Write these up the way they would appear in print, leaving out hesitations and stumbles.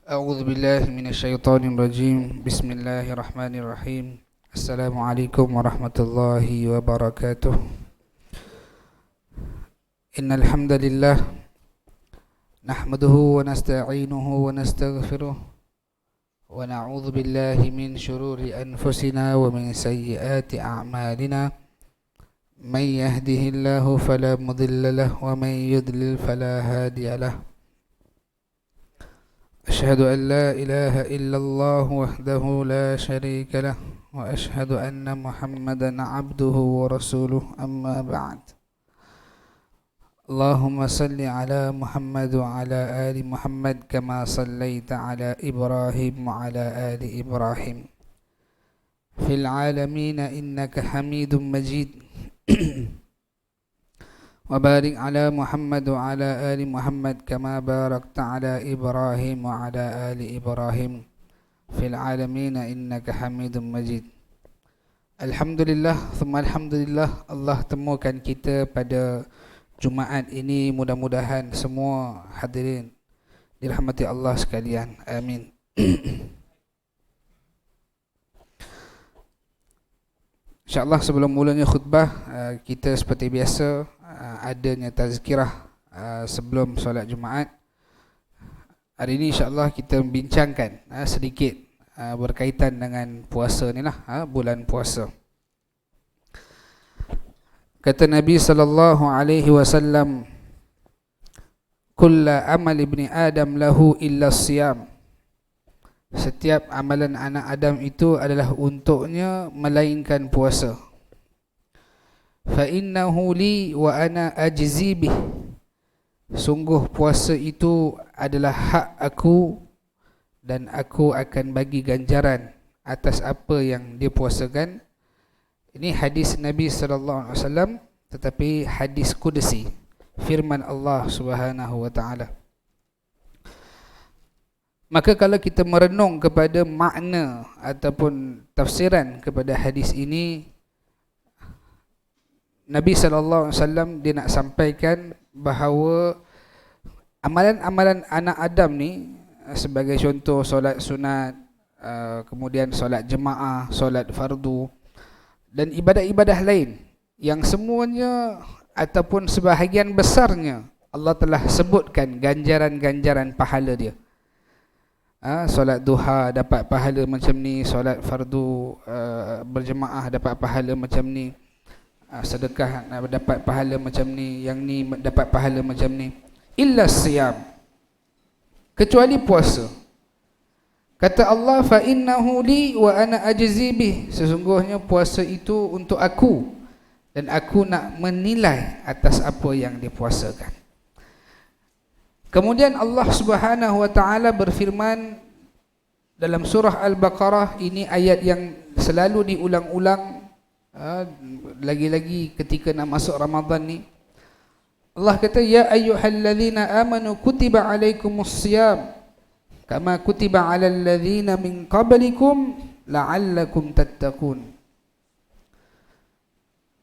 أعوذ بالله من الشيطان الرجيم. بسم الله الرحمن الرحيم. السلام عليكم ورحمة الله وبركاته. إن الحمد لله نحمده ونستعينه ونستغفره ونعوذ بالله من شرور أنفسنا ومن سيئات أعمالنا. من يهده الله فلا مضل له ومن يضلل فلا هادي له. أشهد أن لا إله إلا الله وحده لا شريك له وأشهد أن محمدا عبده ورسوله. أما بعد، اللهم صل على محمد وعلى آل محمد كما صليت على إبراهيم وعلى آل إبراهيم في العالمين إنك حميد مجيد. وبارك على محمد وعلى آل محمد كما باركت على إبراهيم وعلى آل إبراهيم في العالمين إنك حميد مجيد. Alhamdulillah, thumma alhamdulillah, Allah temukan kita pada Jumaat ini. Mudah-mudahan semua hadirin dirahmati Allah sekalian. Amin. InsyaAllah sebelum mulanya khutbah, kita seperti biasa adanya tazkirah sebelum solat Jumaat. Hari ini insyaAllah kita membincangkan sedikit berkaitan dengan puasa ni lah, bulan puasa. Kata Nabi sallallahu alaihi wasallam, "Kullu amal ibni Adam lahu illa siyam." Setiap amalan anak Adam itu adalah untuknya melainkan puasa. Fa innahu li wa ana ajzi bih. Sungguh puasa itu adalah hak aku dan aku akan bagi ganjaran atas apa yang dia puasakan. Ini hadis Nabi sallallahu alaihi wasallam, tetapi hadis qudsi, firman Allah Subhanahu wa taala. Maka kalau kita merenung kepada makna ataupun tafsiran kepada hadis ini, Nabi SAW dia nak sampaikan bahawa amalan-amalan anak Adam ni, sebagai contoh solat sunat, kemudian solat jemaah, solat fardu dan ibadah-ibadah lain yang semuanya ataupun sebahagian besarnya Allah telah sebutkan ganjaran-ganjaran pahala dia. Solat duha dapat pahala macam ni, solat fardu berjemaah dapat pahala macam ni, sedekah dapat pahala macam ni, yang ni dapat pahala macam ni. Illa siyam, kecuali puasa. Kata Allah, fa innahu li wa ana ajzi bih. Sesungguhnya puasa itu untuk aku dan aku nak menilai atas apa yang dipuasakan. Kemudian Allah Subhanahu wa taala berfirman dalam surah Al-Baqarah, ini ayat yang selalu diulang-ulang lagi-lagi ketika nak masuk Ramadan ni. Allah kata, ya ayyuhallazina amanu kutiba alaikumus-siyam kama kutiba alal ladzina min qablikum la'allakum tattaqun.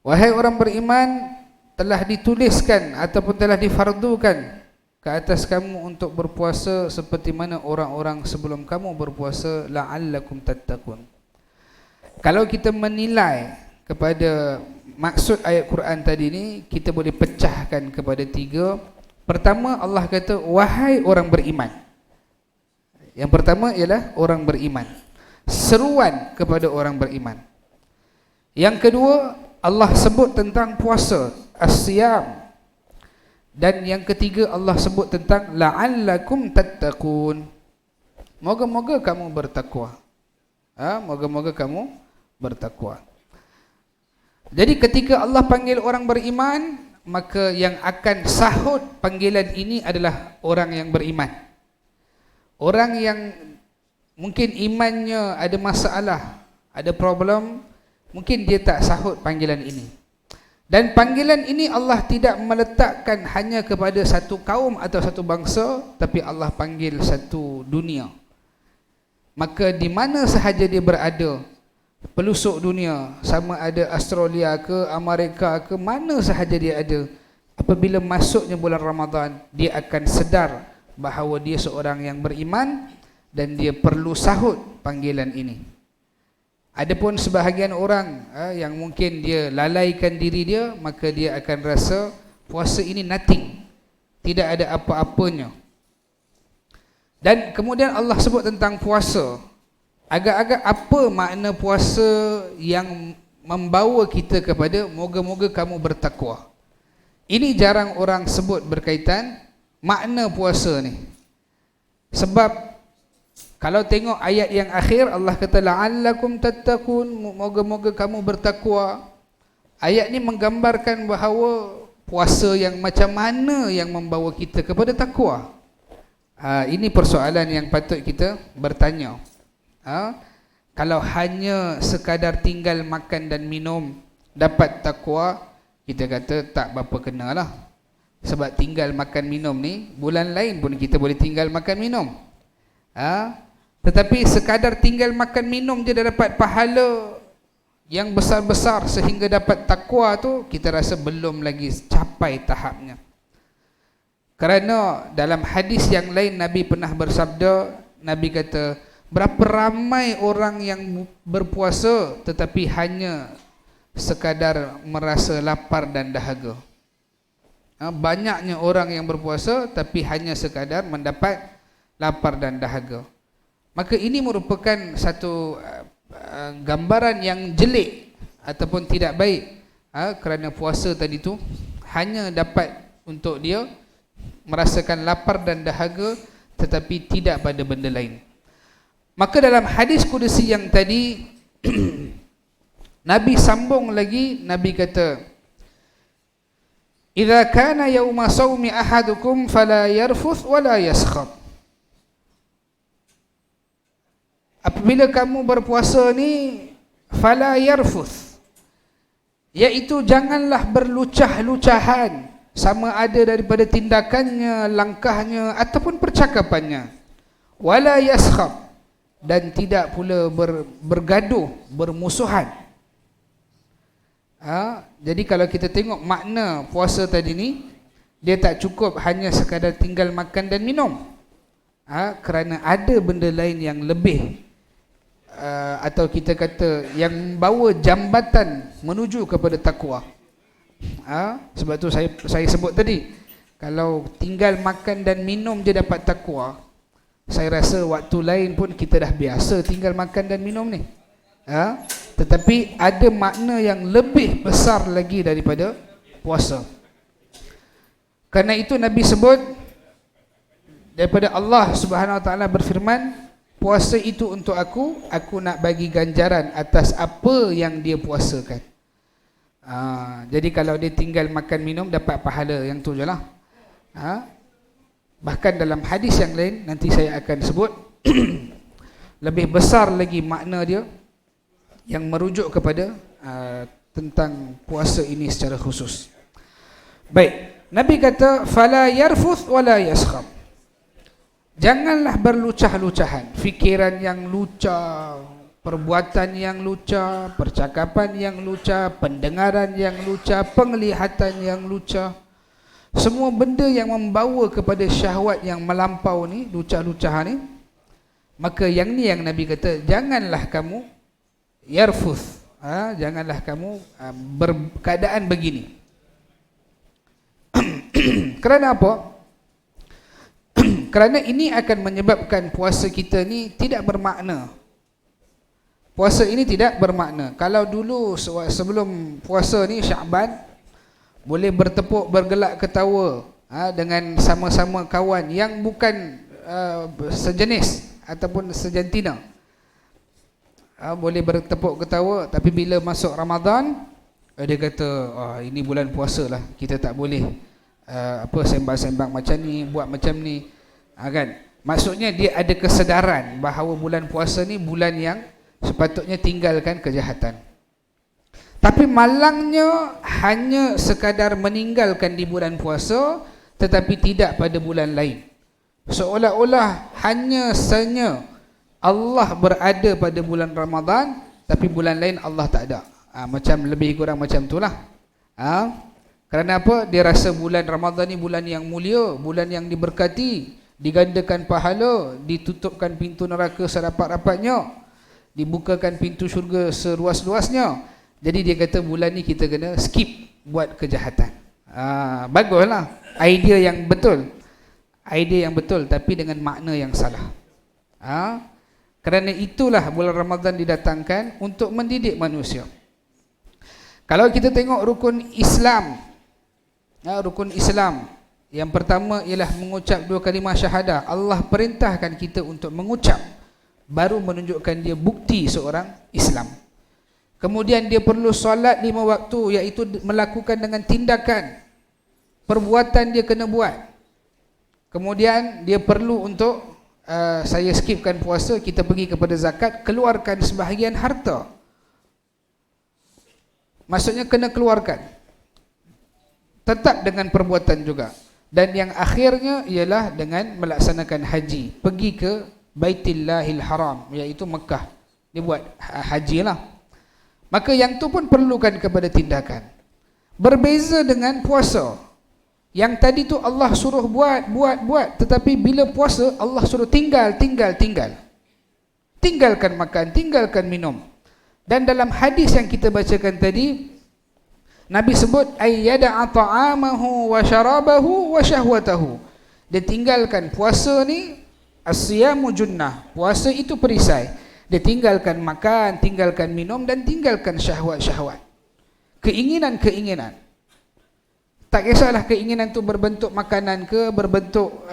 Wahai orang beriman, telah dituliskan ataupun telah difardukan ke atas kamu untuk berpuasa seperti mana orang-orang sebelum kamu berpuasa, la'allakum tattaqun. Kalau kita menilai kepada maksud ayat Quran tadi ni, kita boleh pecahkan kepada tiga. Pertama, Allah kata, wahai orang beriman. Yang pertama ialah orang beriman, seruan kepada orang beriman. Yang kedua, Allah sebut tentang puasa, as-siyam. Dan yang ketiga, Allah sebut tentang la'allakum tattaqun. Moga-moga kamu bertakwa. Moga-moga kamu bertakwa. Jadi ketika Allah panggil orang beriman, maka yang akan sahut panggilan ini adalah orang yang beriman. Orang yang mungkin imannya ada masalah, ada problem, mungkin dia tak sahut panggilan ini. Dan panggilan ini Allah tidak meletakkan hanya kepada satu kaum atau satu bangsa, tapi Allah panggil satu dunia. Maka di mana sahaja dia berada, pelosok dunia, sama ada Australia ke, Amerika ke, mana sahaja dia ada, apabila masuknya bulan Ramadan, dia akan sedar bahawa dia seorang yang beriman dan dia perlu sahut panggilan ini. Adapun sebahagian orang yang mungkin dia lalaikan diri dia, maka dia akan rasa puasa ini nothing, tidak ada apa-apanya. Dan kemudian Allah sebut tentang puasa. Agak-agak apa makna puasa yang membawa kita kepada moga-moga kamu bertakwa. Ini jarang orang sebut berkaitan makna puasa ni. Sebab kalau tengok ayat yang akhir, Allah kata la'allakum tattaqun, moga-moga kamu bertakwa. Ayat ni menggambarkan bahawa puasa yang macam mana yang membawa kita kepada takwa. Ini persoalan yang patut kita bertanya. Kalau hanya sekadar tinggal makan dan minum dapat takwa, kita kata tak berapa kenalah. Sebab tinggal makan minum ni, bulan lain pun kita boleh tinggal makan minum. Tetapi sekadar tinggal makan minum je dah dapat pahala yang besar-besar sehingga dapat takwa tu, kita rasa belum lagi capai tahapnya. Kerana dalam hadis yang lain Nabi pernah bersabda, Nabi kata, berapa ramai orang yang berpuasa tetapi hanya sekadar merasa lapar dan dahaga. Banyaknya orang yang berpuasa tapi hanya sekadar mendapat lapar dan dahaga. Maka ini merupakan satu gambaran yang jelek ataupun tidak baik, kerana puasa tadi tu hanya dapat untuk dia merasakan lapar dan dahaga tetapi tidak pada benda lain. Maka dalam hadis kudusi yang tadi Nabi sambung lagi, Nabi kata, "Idza kana yauma shaumi ahadukum fala yarfuth wala yaskhab." Apabila kamu berpuasa ni, fala yarfuth, iaitu janganlah berlucah-lucahan, sama ada daripada tindakannya, langkahnya ataupun percakapannya. Wala yaskhab, dan tidak pula bergaduh, bermusuhan. Jadi kalau kita tengok makna puasa tadi ni, dia tak cukup hanya sekadar tinggal makan dan minum, kerana ada benda lain yang lebih, atau kita kata yang membawa jambatan menuju kepada takwa. Sebab tu saya sebut tadi, kalau tinggal makan dan minum je dapat takwa, saya rasa waktu lain pun kita dah biasa tinggal makan dan minum ni. Tetapi ada makna yang lebih besar lagi daripada puasa. Karena itu Nabi sebut, daripada Allah Subhanahu Wa Taala berfirman, puasa itu untuk aku nak bagi ganjaran atas apa yang dia puasakan. Jadi kalau dia tinggal makan minum dapat pahala yang tu je lah. Bahkan dalam hadis yang lain nanti saya akan sebut lebih besar lagi makna dia yang merujuk kepada tentang puasa ini secara khusus. Baik, Nabi kata fala yarfuth wala yaskhab. Janganlah berlucah-lucahan, fikiran yang lucah, perbuatan yang lucah, percakapan yang lucah, pendengaran yang lucah, penglihatan yang lucah. Semua benda yang membawa kepada syahwat yang melampau ni, lucah-lucahan ni, maka yang ni yang Nabi kata, janganlah kamu yarfuth, janganlah kamu berkeadaan begini. Kerana apa? Kerana ini akan menyebabkan puasa kita ni tidak bermakna. Puasa ini tidak bermakna. Kalau dulu sebelum puasa ni Syaban, boleh bertepuk, bergelak ketawa dengan sama-sama kawan yang bukan sejenis ataupun sejantina. Boleh bertepuk ketawa, tapi bila masuk Ramadan, dia kata, ini bulan puasa lah, kita tak boleh sembang-sembang macam ni, buat macam ni. Kan? Maksudnya dia ada kesedaran bahawa bulan puasa ni bulan yang sepatutnya tinggalkan kejahatan. Tapi malangnya hanya sekadar meninggalkan di bulan puasa tetapi tidak pada bulan lain. Seolah-olah hanya senya Allah berada pada bulan Ramadan tapi bulan lain Allah tak ada. Macam lebih kurang macam itulah. Kerana apa? Dia rasa bulan Ramadan ni bulan yang mulia, bulan yang diberkati. digandakan pahala, ditutupkan pintu neraka serapat-rapatnya, dibukakan pintu syurga seluas-luasnya. Jadi dia kata bulan ni kita kena skip buat kejahatan. Baguslah, idea yang betul. Idea yang betul tapi dengan makna yang salah. Kerana itulah bulan Ramadan didatangkan untuk mendidik manusia. Kalau kita tengok rukun Islam, rukun Islam yang pertama ialah mengucap 2 kalimah syahadah. Allah perintahkan kita untuk mengucap, baru menunjukkan dia bukti seorang Islam. Kemudian dia perlu solat 5 waktu, iaitu melakukan dengan tindakan, perbuatan dia kena buat. Kemudian dia perlu untuk saya skipkan puasa, kita pergi kepada zakat, keluarkan sebahagian harta. Maksudnya kena keluarkan, tetap dengan perbuatan juga. Dan yang akhirnya ialah dengan melaksanakan haji, pergi ke Baitillahil Haram, iaitu Mekah. Dia buat haji lah. Maka yang tu pun perlukan kepada tindakan. Berbeza dengan puasa. Yang tadi tu Allah suruh buat, tetapi bila puasa Allah suruh tinggal. Tinggalkan makan, tinggalkan minum. Dan dalam hadis yang kita bacakan tadi, Nabi sebut ayyada'a ta'amahu wa syarabahu wa syahwatahu. Dia tinggalkan puasa ni, as-siyamu junnah. Puasa itu perisai. Dia tinggalkan makan, tinggalkan minum dan tinggalkan syahwat-syahwat. Keinginan-keinginan. Tak kisahlah keinginan tu berbentuk makanan ke, berbentuk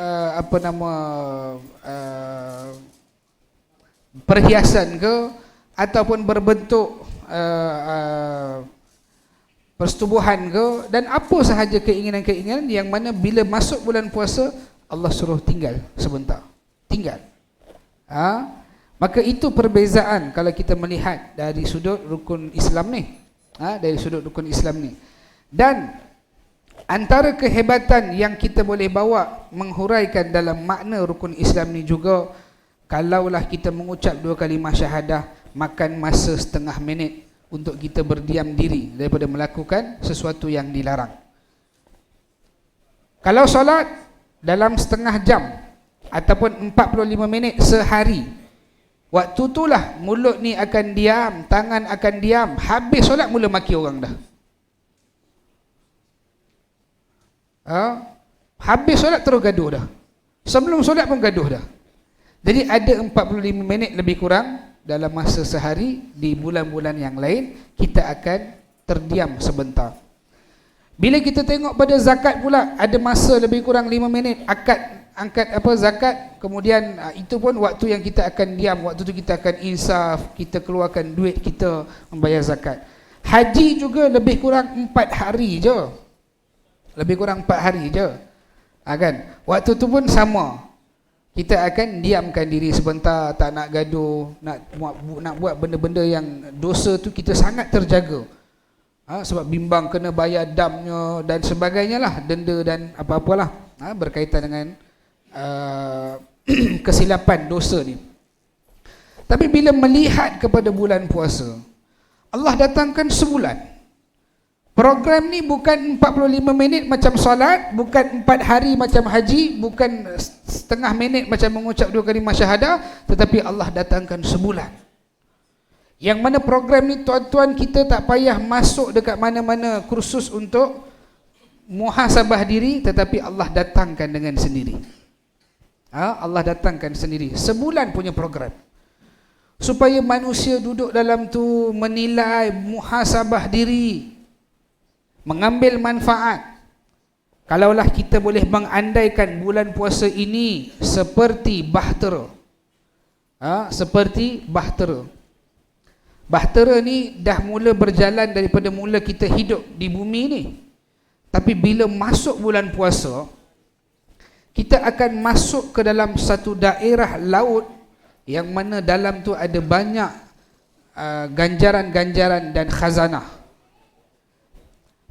perhiasan ke, ataupun berbentuk persetubuhan ke, dan apa sahaja keinginan-keinginan yang mana bila masuk bulan puasa Allah suruh tinggal sebentar. Tinggal. Maka itu perbezaan kalau kita melihat dari sudut rukun Islam ni. Dari sudut rukun Islam ni. Dan antara kehebatan yang kita boleh bawa menghuraikan dalam makna rukun Islam ni juga, kalaulah kita mengucap 2 kalimah syahadah, makan masa setengah minit untuk kita berdiam diri daripada melakukan sesuatu yang dilarang. Kalau solat dalam setengah jam ataupun 45 minit sehari, waktu itulah mulut ni akan diam, tangan akan diam. Habis solat mula maki orang dah. Habis solat terus gaduh dah. Sebelum solat pun gaduh dah. Jadi ada 45 minit lebih kurang dalam masa sehari. Di bulan-bulan yang lain kita akan terdiam sebentar. Bila kita tengok pada zakat pula, ada masa lebih kurang 5 minit angkat zakat. Kemudian itu pun waktu yang kita akan diam. Waktu tu kita akan insaf, kita keluarkan duit kita membayar zakat. Haji juga lebih kurang 4 hari je. Lebih kurang 4 hari je. Kan? Waktu tu pun sama. Kita akan diamkan diri sebentar, tak nak gaduh, nak buat benda-benda yang dosa tu kita sangat terjaga. Sebab bimbang kena bayar damnya dan sebagainya lah, denda dan apa-apalah berkaitan dengan kesilapan dosa ni. Tapi bila melihat kepada bulan puasa, Allah datangkan sebulan. Program ni bukan 45 minit macam solat, bukan 4 hari macam haji, bukan setengah minit macam mengucap 2 kalimah syahadah, tetapi Allah datangkan sebulan. Yang mana program ni tuan-tuan kita tak payah masuk dekat mana-mana kursus untuk muhasabah diri, tetapi Allah datangkan dengan sendiri. Allah datangkan sendiri. Sebulan punya program. Supaya manusia duduk dalam tu menilai, muhasabah diri, mengambil manfaat. Kalaulah kita boleh mengandaikan bulan puasa ini seperti bahtera. Seperti bahtera. Bahtera ni dah mula berjalan daripada mula kita hidup di bumi ni. Tapi bila masuk bulan puasa, kita akan masuk ke dalam satu daerah laut yang mana dalam tu ada banyak ganjaran-ganjaran dan khazanah.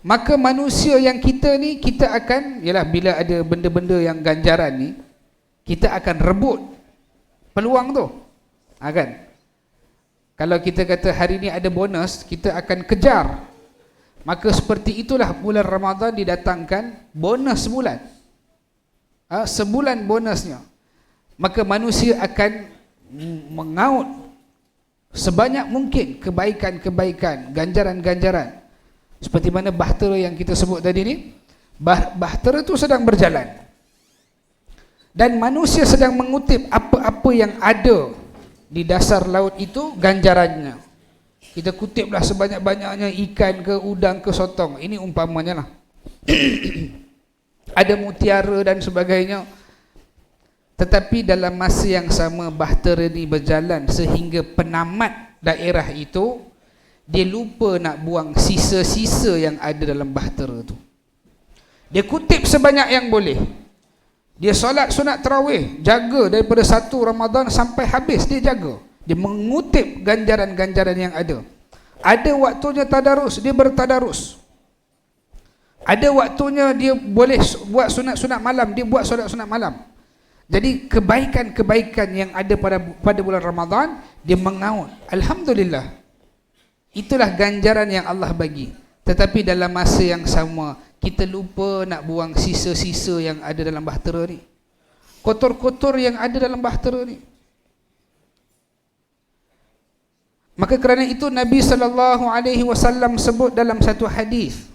Maka manusia yang kita ni, kita akan, yalah, bila ada benda-benda yang ganjaran ni, kita akan rebut peluang tu. Kan? Kalau kita kata hari ni ada bonus, kita akan kejar. Maka seperti itulah bulan Ramadan didatangkan bonus sebulan. sebulan bonusnya, maka manusia akan mengaut sebanyak mungkin kebaikan-kebaikan, ganjaran-ganjaran. Seperti mana bahtera yang kita sebut tadi ni, bahtera itu sedang berjalan dan manusia sedang mengutip apa-apa yang ada di dasar laut itu ganjarannya. Kita kutiplah sebanyak-banyaknya ikan ke, udang ke, sotong. Ini umpamanya lah. Ada mutiara dan sebagainya. Tetapi dalam masa yang sama bahtera ini berjalan sehingga penamat daerah itu dia lupa nak buang sisa-sisa yang ada dalam bahtera itu. Dia kutip sebanyak yang boleh. Dia solat sunat tarawih, jaga daripada 1 Ramadan sampai habis, dia jaga. Dia mengutip ganjaran-ganjaran yang ada. Ada waktunya tadarus, dia bertadarus. Ada waktunya dia boleh buat sunat-sunat malam, dia buat solat sunat malam. Jadi kebaikan-kebaikan yang ada pada bulan Ramadan, dia mengaut. Alhamdulillah. Itulah ganjaran yang Allah bagi. Tetapi dalam masa yang sama, kita lupa nak buang sisa-sisa yang ada dalam bahtera ni. Kotor-kotor yang ada dalam bahtera ni. Maka kerana itu Nabi SAW sebut dalam satu hadis,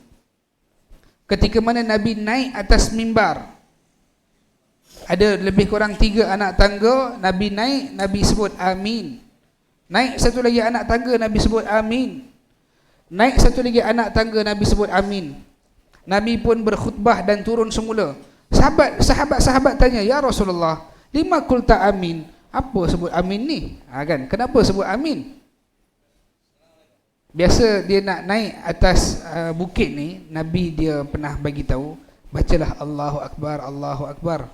ketika mana Nabi naik atas mimbar, ada lebih kurang 3 anak tangga, Nabi naik, Nabi sebut amin. Naik satu lagi anak tangga, Nabi sebut amin. Naik satu lagi anak tangga, Nabi sebut amin. Nabi pun berkhutbah dan turun semula. Sahabat-sahabat tanya, ya Rasulullah, lima qulta amin? Apa sebut amin ni? Kan? Kenapa sebut amin? Biasa dia nak naik atas bukit ni, Nabi dia pernah bagi tahu, bacalah Allahu Akbar, Allahu Akbar.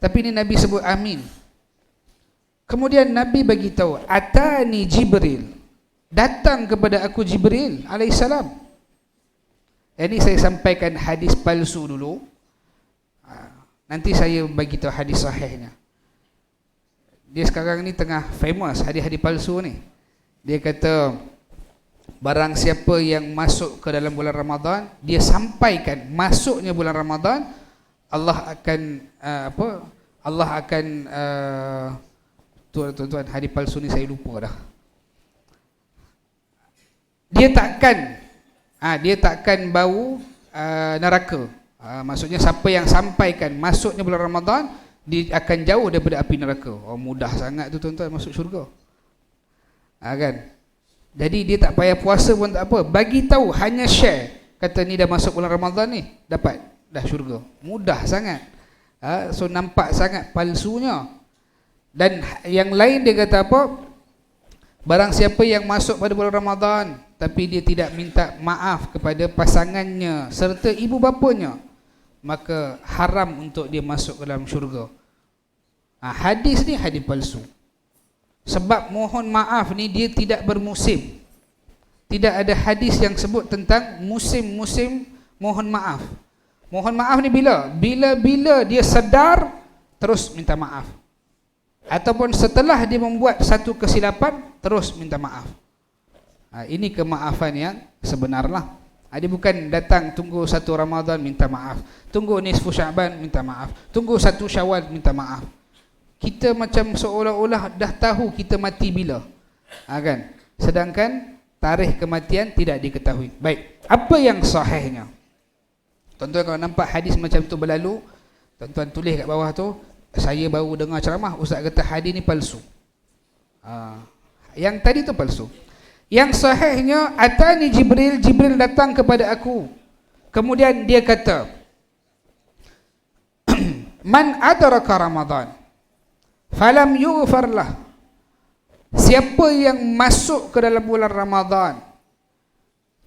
Tapi ni Nabi sebut amin. Kemudian Nabi bagi tahu, atani Jibril, datang kepada aku Jibril alaihissalam. Ini saya sampaikan hadis palsu dulu. Nanti saya bagi tahu hadis sahihnya. Dia sekarang ni tengah famous hadis-hadis palsu ni. Dia kata, barang siapa yang masuk ke dalam bulan Ramadan, dia sampaikan masuknya bulan Ramadan, Allah akan Allah akan tuan-tuan, hadis palsu ni saya lupa dah. Dia takkan bau neraka. Maksudnya siapa yang sampaikan masuknya bulan Ramadan, dia akan jauh daripada api neraka. Oh, mudah sangat tu tuan-tuan masuk syurga. Kan? Jadi dia tak payah puasa pun tak apa. Bagi tahu, hanya share. Kata ni dah masuk bulan Ramadan ni, dapat dah syurga. Mudah sangat. So nampak sangat palsunya. Dan yang lain dia kata apa? Barang siapa yang masuk pada bulan Ramadan tapi dia tidak minta maaf kepada pasangannya serta ibu bapanya, maka haram untuk dia masuk ke dalam syurga. Hadis ni hadis palsu. Sebab mohon maaf ni dia tidak bermusim. Tidak ada hadis yang sebut tentang musim-musim mohon maaf. Mohon maaf ni bila? Bila dia sedar terus minta maaf. Ataupun setelah dia membuat satu kesilapan terus minta maaf. Ini kemaafan yang sebenarlah. Dia bukan datang tunggu 1 Ramadan minta maaf, tunggu nisfu Syaban minta maaf, tunggu 1 Syawal minta maaf. Kita macam seolah-olah dah tahu kita mati bila, kan? Sedangkan tarikh kematian tidak diketahui. Baik, apa yang sahihnya? Tuan-tuan kalau nampak hadis macam tu berlalu, tuan-tuan tulis kat bawah tu, saya baru dengar ceramah, ustaz kata hadis ni palsu. Yang tadi tu palsu. Yang sahihnya, atani Jibril, Jibril datang kepada aku. Kemudian dia kata, man adraka Ramadan falam yughfar lah. Siapa yang masuk ke dalam bulan Ramadan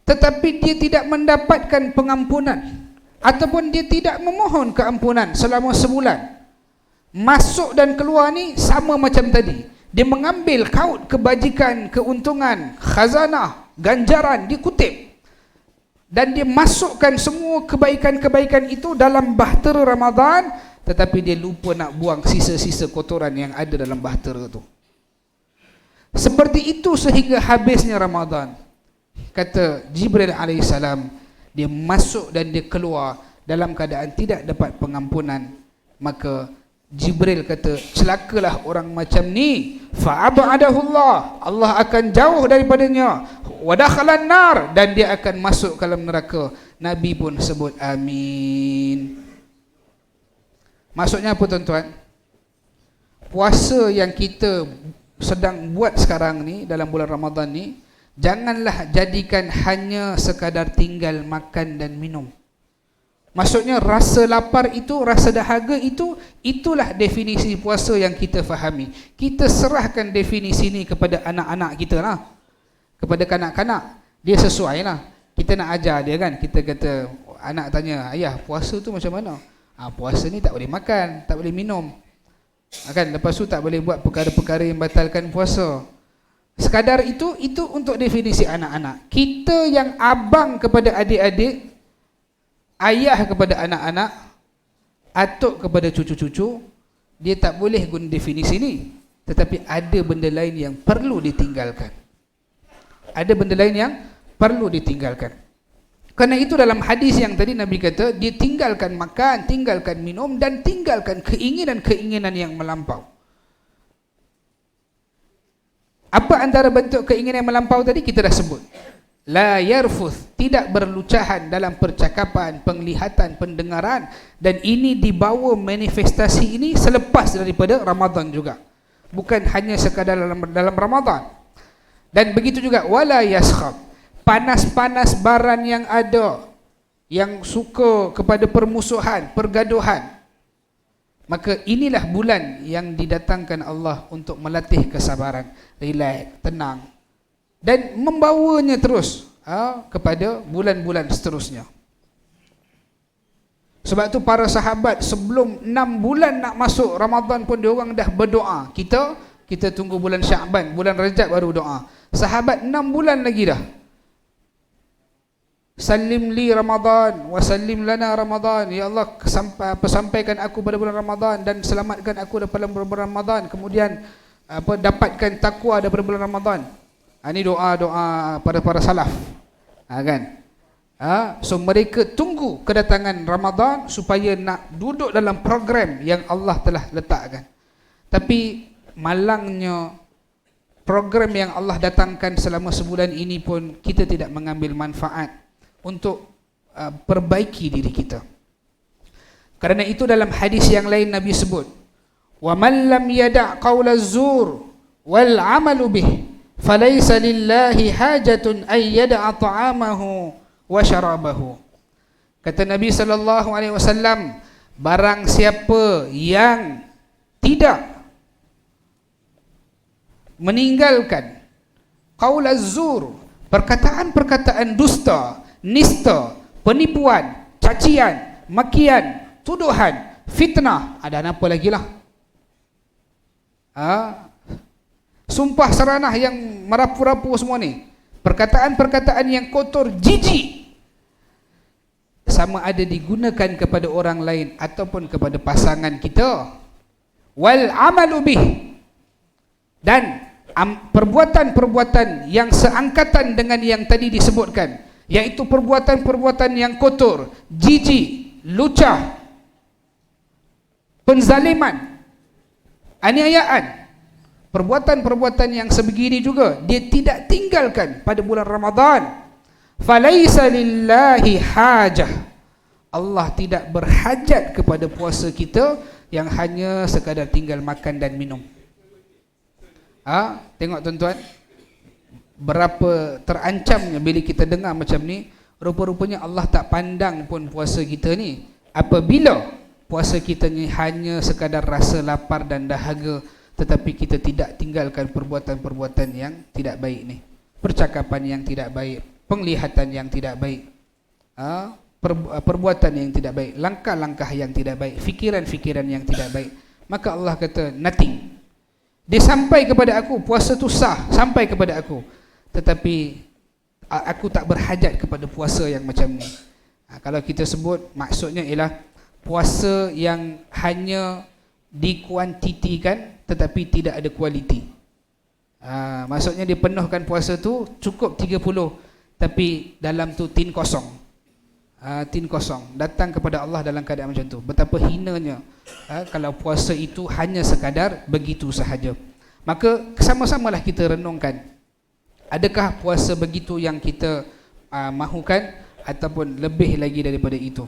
tetapi dia tidak mendapatkan pengampunan ataupun dia tidak memohon keampunan selama sebulan, masuk dan keluar ni sama macam tadi. Dia mengambil kaut kebajikan, keuntungan, khazanah, ganjaran, dikutip. Dan dia masukkan semua kebaikan-kebaikan itu dalam bahtera Ramadan, tetapi dia lupa nak buang sisa-sisa kotoran yang ada dalam bahtera itu. Seperti itu sehingga habisnya Ramadan. Kata Jibril alaihissalam, dia masuk dan dia keluar dalam keadaan tidak dapat pengampunan, maka Jibril kata, celakalah orang macam ni, fa'abadahullah, Allah akan jauh daripadanya, wa dakhalan nar, dan dia akan masuk ke dalam neraka. Nabi pun sebut amin. Maksudnya apa tuan-tuan? Puasa yang kita sedang buat sekarang ni, dalam bulan Ramadan ni, janganlah jadikan hanya sekadar tinggal makan dan minum. Maksudnya rasa lapar itu, rasa dahaga itu, itulah definisi puasa yang kita fahami. Kita serahkan definisi ni kepada anak-anak kita lah, kepada kanak-kanak. Dia sesuai lah. Kita nak ajar dia kan. Kita kata, anak tanya, ayah puasa tu macam mana? Puasa ni tak boleh makan, tak boleh minum, kan? Lepas tu tak boleh buat perkara-perkara yang batalkan puasa. Sekadar itu untuk definisi anak-anak. Kita yang abang kepada adik-adik, ayah kepada anak-anak, atuk kepada cucu-cucu, dia tak boleh guna definisi ni. Tetapi ada benda lain yang perlu ditinggalkan. Ada benda lain yang perlu ditinggalkan. Kerana itu dalam hadis yang tadi Nabi kata, dia tinggalkan makan, tinggalkan minum, dan tinggalkan keinginan-keinginan yang melampau. Apa antara bentuk keinginan yang melampau tadi? Kita dah sebut. La yarfuth, tidak berlucahan dalam percakapan, penglihatan, pendengaran. Dan ini dibawa manifestasi ini selepas daripada Ramadan juga, bukan hanya sekadar dalam Ramadan. Dan begitu juga wala yaskhab, panas-panas baran yang ada, yang suka kepada permusuhan, pergaduhan. Maka inilah bulan yang didatangkan Allah untuk melatih kesabaran, relax, tenang, dan membawanya terus kepada bulan-bulan seterusnya. Sebab tu para sahabat sebelum 6 bulan nak masuk Ramadan pun diorang dah berdoa. Kita tunggu bulan Sya'ban, bulan Rajab baru doa. Sahabat 6 bulan lagi dah. Salim li Ramadan wa salim lana Ramadan. Ya Allah, sampaikan aku pada bulan Ramadan dan selamatkan aku daripada bulan Ramadan. Kemudian dapatkan takwa daripada bulan Ramadan. Ini doa-doa para salaf. Kan? So mereka tunggu kedatangan Ramadan supaya nak duduk dalam program yang Allah telah letakkan. Tapi malangnya program yang Allah datangkan selama sebulan ini pun kita tidak mengambil manfaat untuk perbaiki diri kita. Kerana itu dalam hadis yang lain Nabi sebut, wa man lam yada' qaula az-zur wal 'amalu bih falaysa lillahi hajatun ay yada'a ta'amahu wa syarabahu. Kata Nabi sallallahu alaihi wasallam, barang siapa yang tidak meninggalkan qaul az-zur, perkataan-perkataan dusta, nista, penipuan, cacian, makian, tuduhan, fitnah, ada apa lagi lah, sumpah seranah yang merapu-rapu semua ni, perkataan-perkataan yang kotor, jijik, sama ada digunakan kepada orang lain ataupun kepada pasangan kita. Wal amalu bih, dan perbuatan-perbuatan yang seangkatan dengan yang tadi disebutkan, yaitu perbuatan-perbuatan yang kotor, jijik, lucah, penzaliman, aniayaan, perbuatan-perbuatan yang sebegini juga dia tidak tinggalkan pada bulan Ramadan. Falaisa lillahi hajah, Allah tidak berhajat kepada puasa kita yang hanya sekadar tinggal makan dan minum. Tengok tuan-tuan, berapa terancamnya bila kita dengar macam ni. Rupa-rupanya Allah tak pandang pun puasa kita ni, apabila puasa kita ni hanya sekadar rasa lapar dan dahaga, tetapi kita tidak tinggalkan perbuatan-perbuatan yang tidak baik ni, percakapan yang tidak baik, penglihatan yang tidak baik, perbuatan yang tidak baik, langkah-langkah yang tidak baik, fikiran-fikiran yang tidak baik. Maka Allah kata nothing, dia sampai kepada aku, puasa tu sah sampai kepada aku, tetapi aku tak berhajat kepada puasa yang macam ni. Kalau kita sebut, maksudnya ialah puasa yang hanya dikuantitikan tetapi tidak ada kualiti. Maksudnya dia penuhkan puasa tu cukup 30, tapi dalam tu tin kosong. tin kosong, datang kepada Allah dalam keadaan macam tu. Betapa hinanya kalau puasa itu hanya sekadar begitu sahaja. Maka sama-samalah kita renungkan, adakah puasa begitu yang kita mahukan ataupun lebih lagi daripada itu.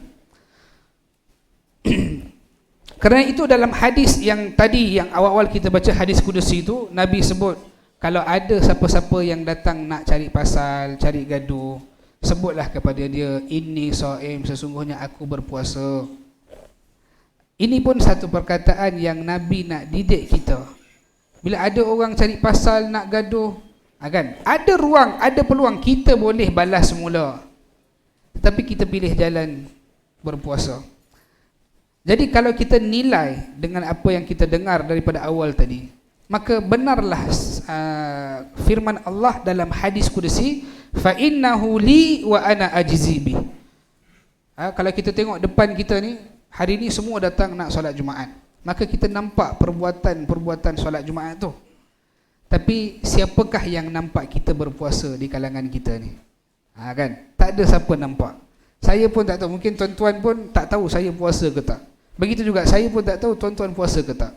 Kerana itu dalam hadis yang tadi, yang awal-awal kita baca hadis Qudusi itu, Nabi sebut kalau ada siapa-siapa yang datang nak cari pasal, cari gaduh, sebutlah kepada dia, inni shaim, sesungguhnya aku berpuasa. Ini pun satu perkataan yang Nabi nak didik kita. Bila ada orang cari pasal nak gaduh, kan, ada ruang, ada peluang kita boleh balas semula, tetapi kita pilih jalan berpuasa. Jadi kalau kita nilai dengan apa yang kita dengar daripada awal tadi, maka benarlah firman Allah dalam hadis Qudusi, fa innahu li wa ana ajzi bih. Kalau kita tengok depan kita ni, hari ni semua datang nak solat Jumaat, maka kita nampak perbuatan solat Jumaat tu. Tapi siapakah yang nampak kita berpuasa di kalangan kita ni? Kan? Tak ada siapa nampak. Saya pun tak tahu, mungkin tuan-tuan pun tak tahu saya puasa ke tak. Begitu juga saya pun tak tahu tuan-tuan puasa ke tak.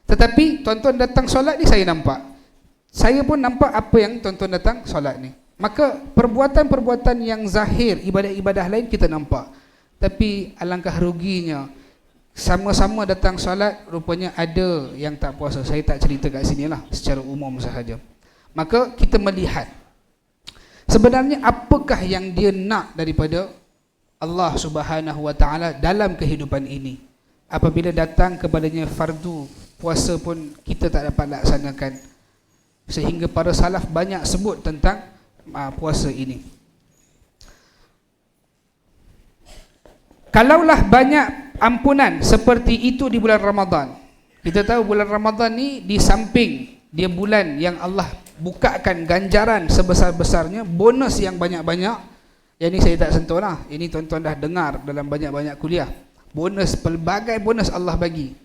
Tetapi tuan-tuan datang solat ni saya nampak. Saya pun nampak apa yang tuan-tuan datang solat ni. Maka perbuatan-perbuatan yang zahir, ibadah-ibadah lain kita nampak. Tapi alangkah ruginya, sama-sama datang solat, rupanya ada yang tak puasa. Saya tak cerita kat sini lah, secara umum sahaja. Maka kita melihat sebenarnya apakah yang dia nak daripada Allah Subhanahu Wa Taala dalam kehidupan ini. Apabila datang kepadanya fardu puasa pun kita tak dapat laksanakan, sehingga para salaf banyak sebut tentang puasa ini. Kalaulah banyak ampunan seperti itu di bulan Ramadan. Kita tahu bulan Ramadan ni di samping dia bulan yang Allah bukakan ganjaran sebesar-besarnya, bonus yang banyak-banyak. Yang ini saya tak sentuh lah, ini tuan-tuan dah dengar dalam banyak-banyak kuliah. Bonus, pelbagai bonus Allah bagi.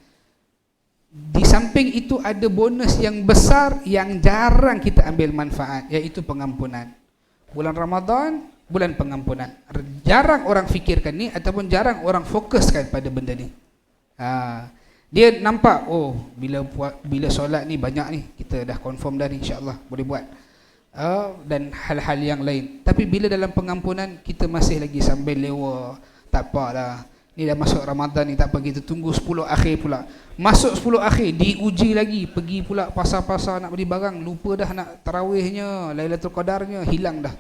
Di samping itu ada bonus yang besar yang jarang kita ambil manfaat, iaitu pengampunan. Bulan Ramadan, bulan pengampunan. Jarang orang fikirkan ni, ataupun jarang orang fokuskan pada benda ni. Dia nampak, oh bila solat ni banyak ni, kita dah confirm dah ni, insyaAllah boleh buat. Dan hal-hal yang lain. Tapi bila dalam pengampunan, kita masih lagi sambil lewa, tak apalah, ni dah masuk Ramadan ni, tak apa, kita tunggu 10 akhir pula. Masuk 10 akhir, diuji lagi, pergi pula pasar-pasar nak beli barang, lupa dah nak tarawihnya, Lailatul Qadarnya, hilang dah.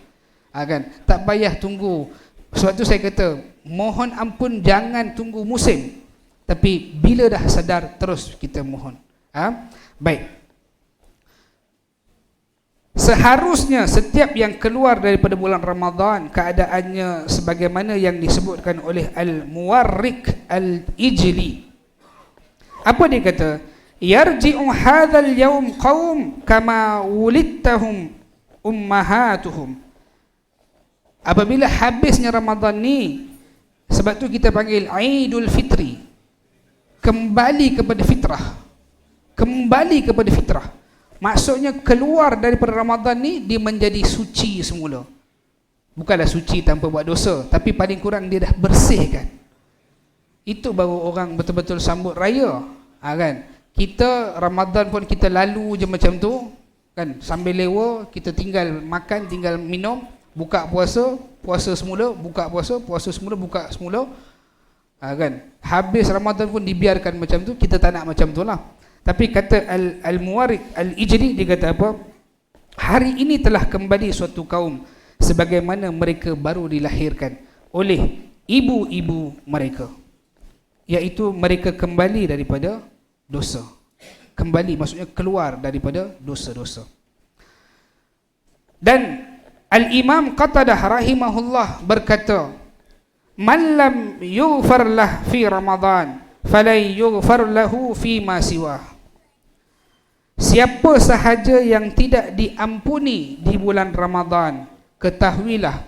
Kan? Tak payah tunggu. Sebab tu saya kata, mohon ampun jangan tunggu musim, tapi bila dah sadar, terus kita mohon. Baik. Seharusnya setiap yang keluar daripada bulan Ramadan, keadaannya sebagaimana yang disebutkan oleh Al-Muwarriq Al-Ijli. Apa dia kata? Yarji'u hadzal yaum qaum kama wulidtahum ummahatuhum. Apabila habisnya Ramadan ni, sebab tu kita panggil Aidul Fitri, kembali kepada fitrah. Kembali kepada fitrah. Maksudnya keluar daripada Ramadan ni, dia menjadi suci semula. Bukanlah suci tanpa buat dosa, tapi paling kurang dia dah bersihkan. Itu baru orang betul-betul sambut raya. Kan? Kita Ramadan pun kita lalu je macam tu, kan? Sambil lewa, kita tinggal makan, tinggal minum, buka puasa, puasa semula, buka puasa, puasa semula, buka semula. Kan? Habis Ramadan pun dibiarkan macam tu, kita tak nak macam tu lah. Tapi kata Al-Muwarriq Al-Ijli, dia kata apa? Hari ini telah kembali suatu kaum sebagaimana mereka baru dilahirkan oleh ibu-ibu mereka, iaitu mereka kembali daripada dosa. Kembali maksudnya keluar daripada dosa-dosa. Dan Al-Imam Qatadah rahimahullah berkata, man lam yughfar lah fi Ramadan falai yughfar lahu fi ma siwah. Siapa sahaja yang tidak diampuni di bulan Ramadan, ketahuilah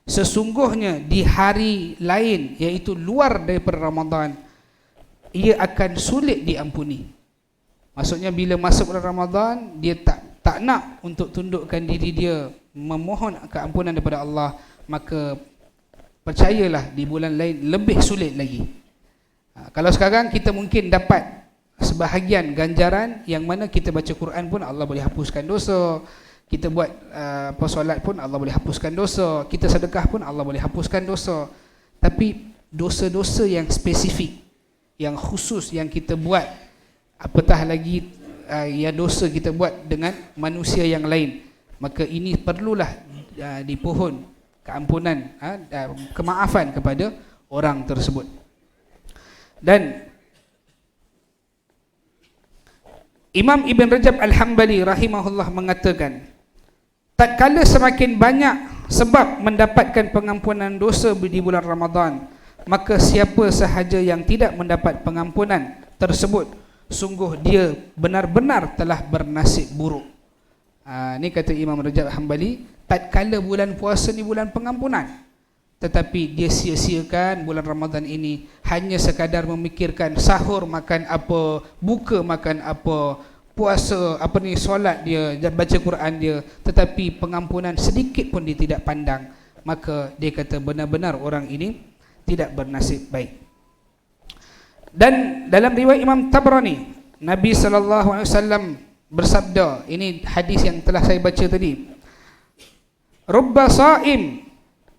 sesungguhnya di hari lain, iaitu luar daripada Ramadan, ia akan sulit diampuni. Maksudnya bila masuk bulan Ramadan, dia tak nak untuk tundukkan diri dia memohon keampunan daripada Allah, maka percayalah di bulan lain lebih sulit lagi. Kalau sekarang kita mungkin dapat sebahagian ganjaran yang mana kita baca Quran pun Allah boleh hapuskan dosa, kita buat solat pun Allah boleh hapuskan dosa, kita sedekah pun Allah boleh hapuskan dosa. Tapi dosa-dosa yang spesifik, yang khusus yang kita buat, apatah lagi yang dosa kita buat dengan manusia yang lain, maka ini perlulah dipohon keampunan, kemaafan kepada orang tersebut. Dan Imam Ibn Rajab Al-Hambali rahimahullah mengatakan, tatkala semakin banyak sebab mendapatkan pengampunan dosa di bulan Ramadan, maka siapa sahaja yang tidak mendapat pengampunan tersebut, sungguh dia benar-benar telah bernasib buruk. Ini kata Imam Rajab Hambali, tatkala bulan puasa ni bulan pengampunan, tetapi dia sia-siakan bulan Ramadan ini hanya sekadar memikirkan sahur makan apa, buka makan apa, puasa apa ni, solat dia, baca Quran dia, tetapi pengampunan sedikit pun dia tidak pandang, maka dia kata benar-benar orang ini tidak bernasib baik. Dan dalam riwayat Imam Tabrani, Nabi SAW bersabda, ini hadis yang telah saya baca tadi, rubba saim,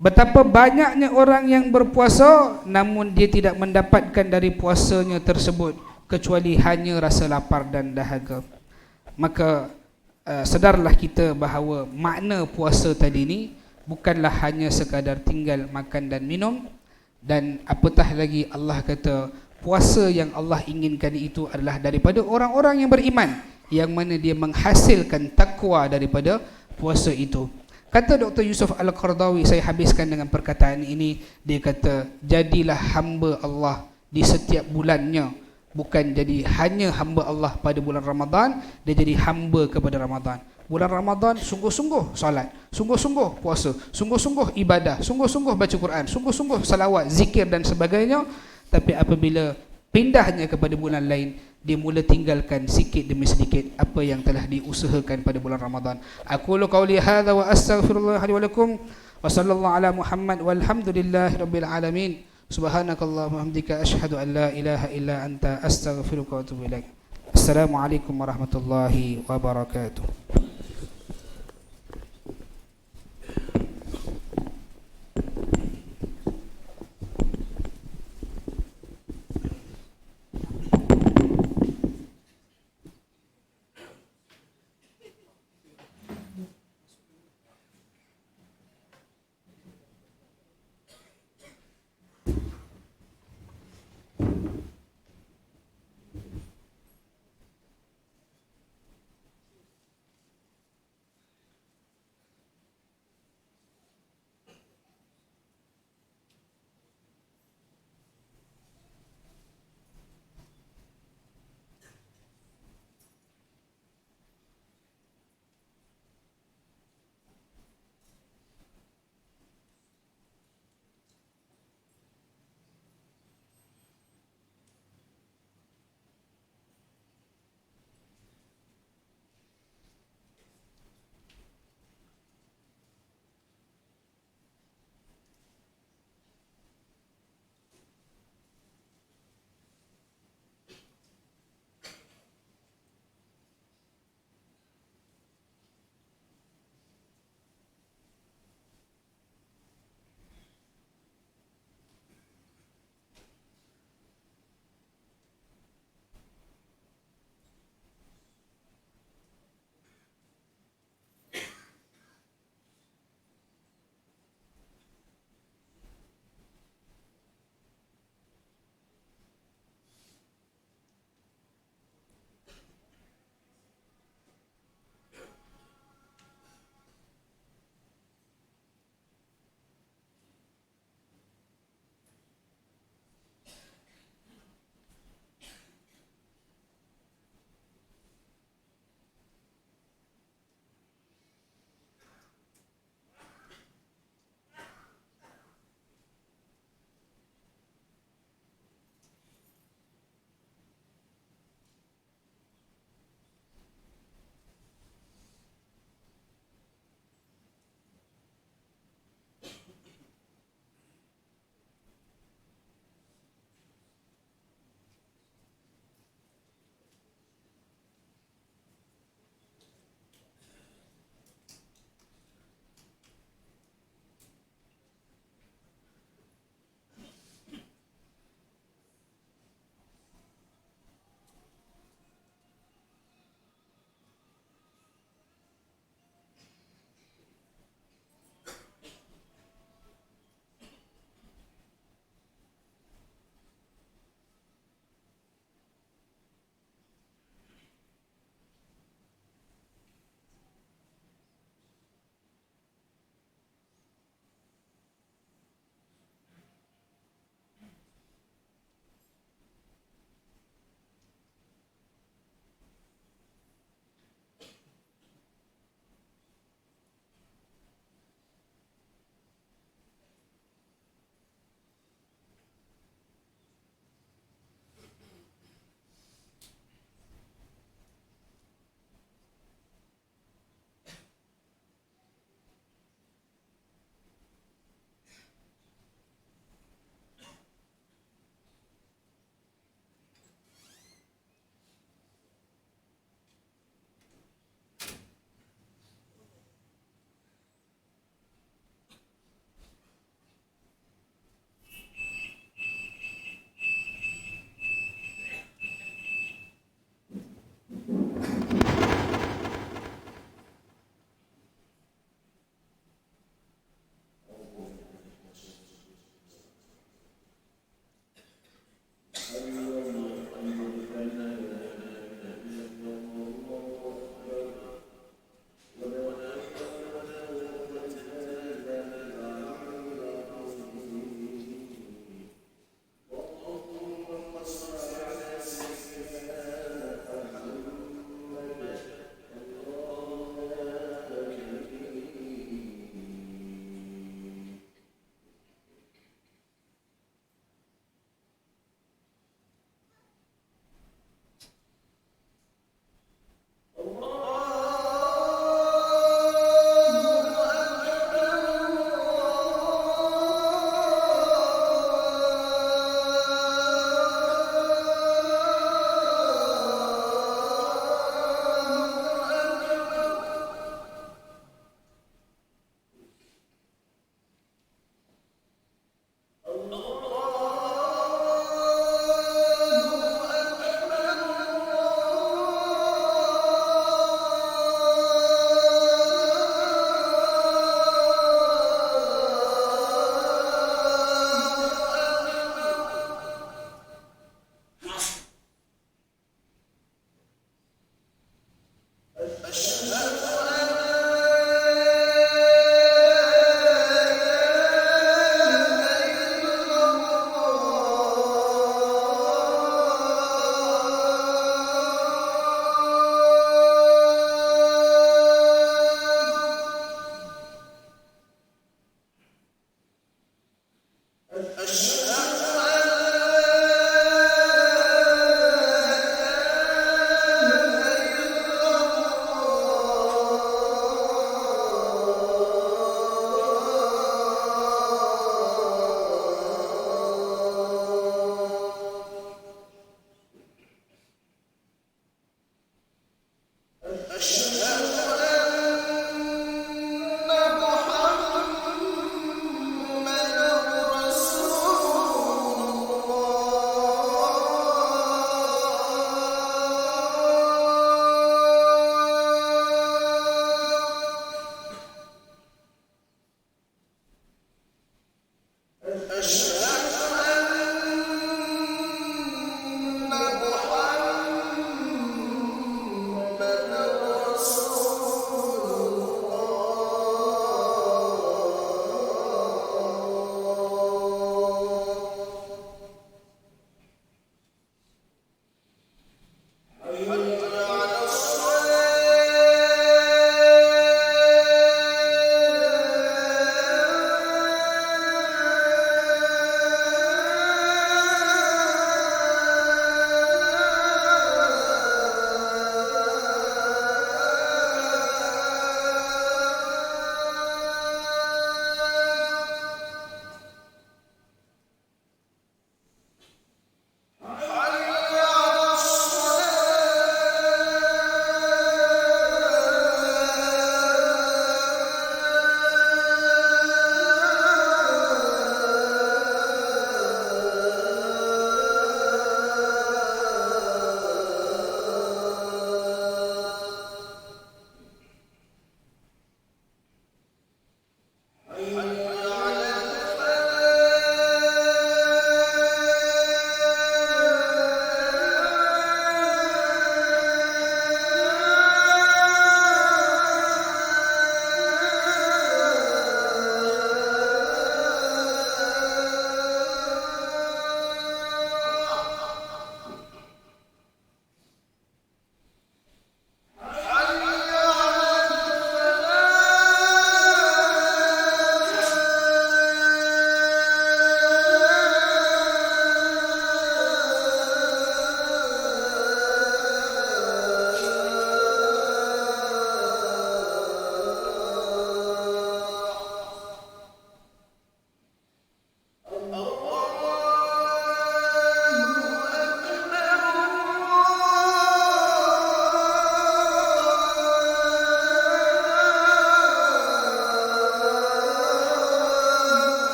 betapa banyaknya orang yang berpuasa namun dia tidak mendapatkan dari puasanya tersebut kecuali hanya rasa lapar dan dahaga. Maka sedarlah kita bahawa makna puasa tadi ni bukanlah hanya sekadar tinggal makan dan minum, dan apatah lagi Allah kata puasa yang Allah inginkan itu adalah daripada orang-orang yang beriman, yang mana dia menghasilkan takwa daripada puasa itu. Kata Dr. Yusuf Al-Qardawi, saya habiskan dengan perkataan ini, dia kata, jadilah hamba Allah di setiap bulannya, bukan jadi hanya hamba Allah pada bulan Ramadan, dia jadi hamba kepada Ramadan. Bulan Ramadan sungguh-sungguh salat, sungguh-sungguh puasa, sungguh-sungguh ibadah, sungguh-sungguh baca Quran, sungguh-sungguh salawat, zikir dan sebagainya. Tapi apabila pindahnya kepada bulan lain, dia mula tinggalkan sikit demi sedikit apa yang telah diusahakan pada bulan Ramadan. Aqulu qawli hadza wa astaghfirullah li wa lakum wa sallallahu ala Muhammad walhamdulillahi rabbil alamin. Subhanakallahumma hamdika asyhadu an la ilaha illa anta astaghfiruka wa atubu ilaik. Assalamualaikum warahmatullahi wabarakatuh.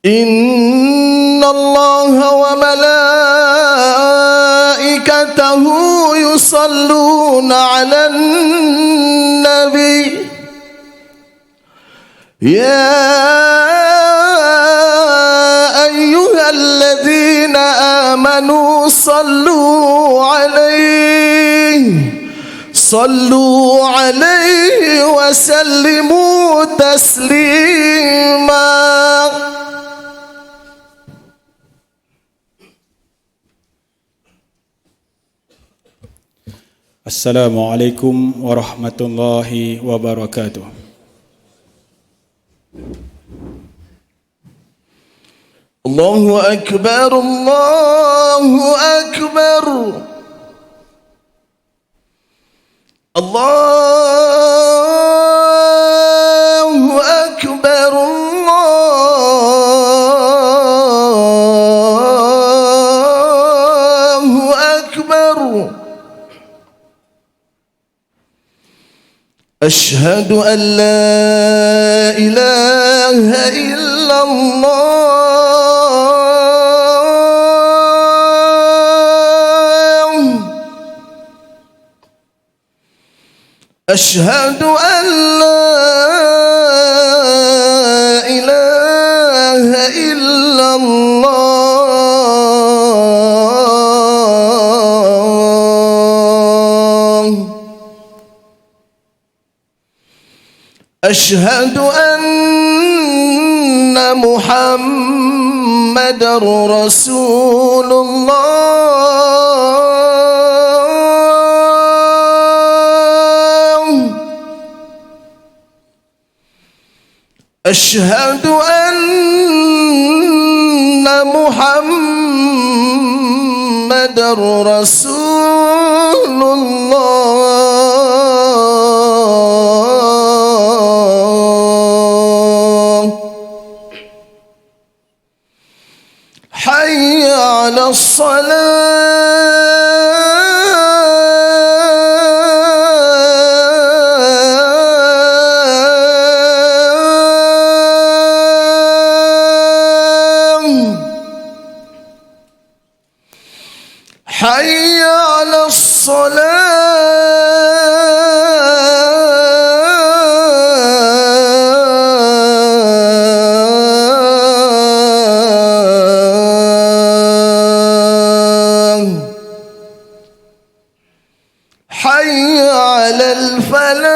إن الله وملائكته يصلون على النبي يا أيها الذين آمنوا صلوا عليه وسلموا تسليما. Assalamualaikum warahmatullahi wabarakatuh. Allahu akbar, Allahu akbar, Allahu akbar, Allahu akbar. أشهد أن لا إله إلا الله. أشهد أن لا إله إلا الله. أشهد أن محمدًا رسول الله. أشهد أن محمدًا رسول الله. حي على الصلاة. حي على الصلاة. حي على الفلاح.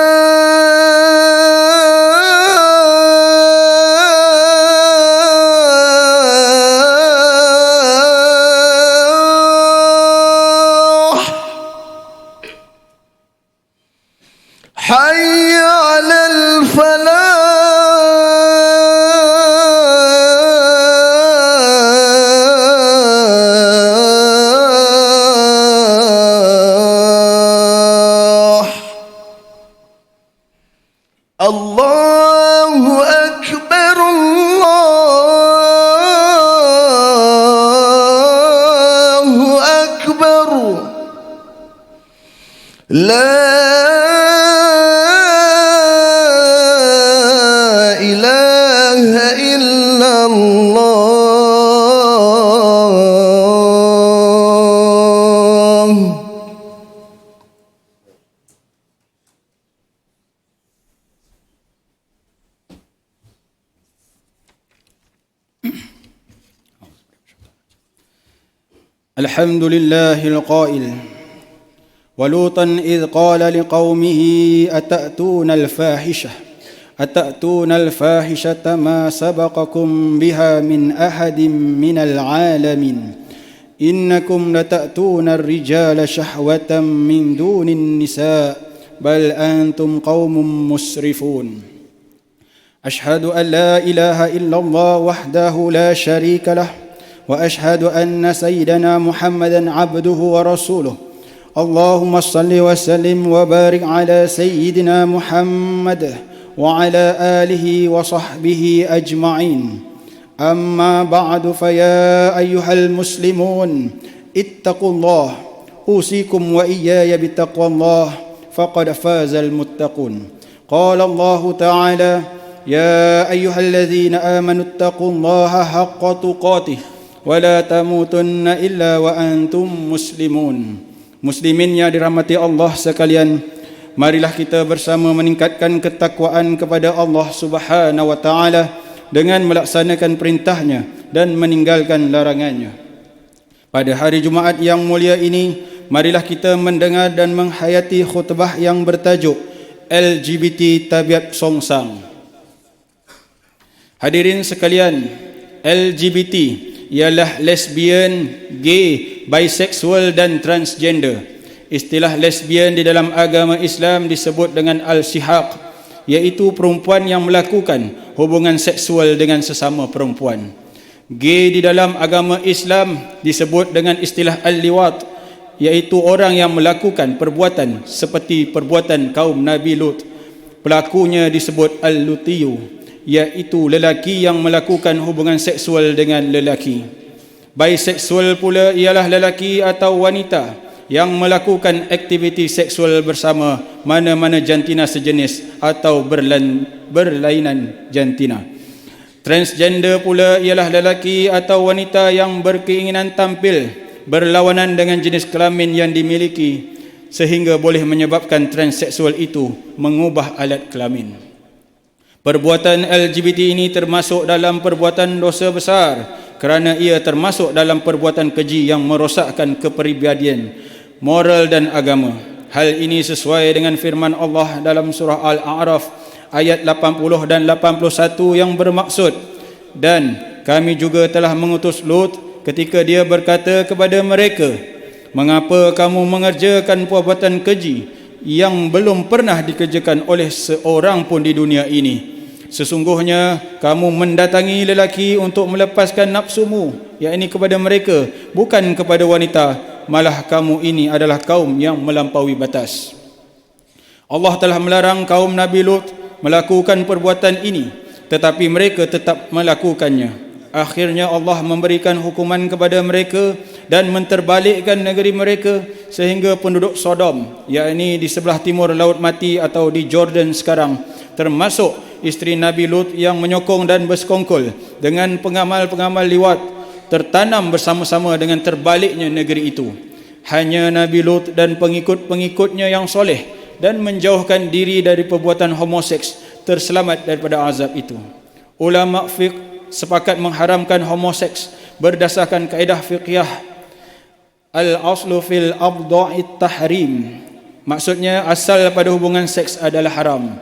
حي على الفلاح. الله أكبر، الله أكبر. لا إله إلا الله. الحمد لله القائل ولوطا إذ قال لقومه أتأتون الفاحشة ما سبقكم بها من أحد من العالمين إنكم لتأتون الرجال شهوة من دون النساء بل أنتم قوم مسرفون. أشهد أن لا إله إلا الله وحده لا شريك له وأشهد أن سيدنا محمدًا عبده ورسوله. اللهم صل وسلم وبارك على سيدنا محمد وعلى آله وصحبه أجمعين. أما بعد، فيا أيها المسلمون اتقوا الله، أوصيكم وإياي بتقوى الله، فقد فاز المتقون. قال الله تعالى: يا أيها الذين آمنوا اتقوا الله حق تقاته ولا تموتن إلا وأنتم مسلمون. Muslimin yang dirahmati Allah sekalian, marilah kita bersama meningkatkan ketakwaan kepada Allah Subhanahu wa taala dengan melaksanakan perintahnya dan meninggalkan larangannya. Pada hari Jumaat yang mulia ini, marilah kita mendengar dan menghayati khutbah yang bertajuk LGBT Tabiat Songsang. Hadirin sekalian, LGBT ialah lesbian, gay, bisexual dan transgender. Istilah lesbian di dalam agama Islam disebut dengan al-sihaq, iaitu perempuan yang melakukan hubungan seksual dengan sesama perempuan. Gay di dalam agama Islam disebut dengan istilah al-liwat, iaitu orang yang melakukan perbuatan seperti perbuatan kaum Nabi Lut. Pelakunya disebut al-lutiyu, iaitu lelaki yang melakukan hubungan seksual dengan lelaki. Bisexual pula ialah lelaki atau wanita yang melakukan aktiviti seksual bersama mana-mana jantina sejenis atau berlainan jantina. Transgender pula ialah lelaki atau wanita yang berkeinginan tampil berlawanan dengan jenis kelamin yang dimiliki sehingga boleh menyebabkan transseksual itu mengubah alat kelamin. Perbuatan LGBT ini termasuk dalam perbuatan dosa besar kerana ia termasuk dalam perbuatan keji yang merosakkan kepribadian, moral dan agama. Hal ini sesuai dengan firman Allah dalam surah Al-A'raf ayat 80 dan 81 yang bermaksud, dan kami juga telah mengutus Lut ketika dia berkata kepada mereka, mengapa kamu mengerjakan perbuatan keji yang belum pernah dikerjakan oleh seorang pun di dunia ini? Sesungguhnya kamu mendatangi lelaki untuk melepaskan nafsumu, yakni kepada mereka, bukan kepada wanita, malah kamu ini adalah kaum yang melampaui batas. Allah telah melarang kaum Nabi Lut melakukan perbuatan ini, tetapi mereka tetap melakukannya. Akhirnya Allah memberikan hukuman kepada mereka dan menterbalikkan negeri mereka sehingga penduduk Sodom, yakni di sebelah timur Laut Mati atau di Jordan sekarang, termasuk isteri Nabi Lut yang menyokong dan bersekongkol dengan pengamal-pengamal liwat, tertanam bersama-sama dengan terbaliknya negeri itu. Hanya Nabi Lut dan pengikut-pengikutnya yang soleh dan menjauhkan diri dari perbuatan homoseks terselamat daripada azab itu. Ulama fiqh sepakat mengharamkan homoseks berdasarkan kaedah fiqhiyah al-aslu fil abda'it tahrim, maksudnya asal pada hubungan seks adalah haram.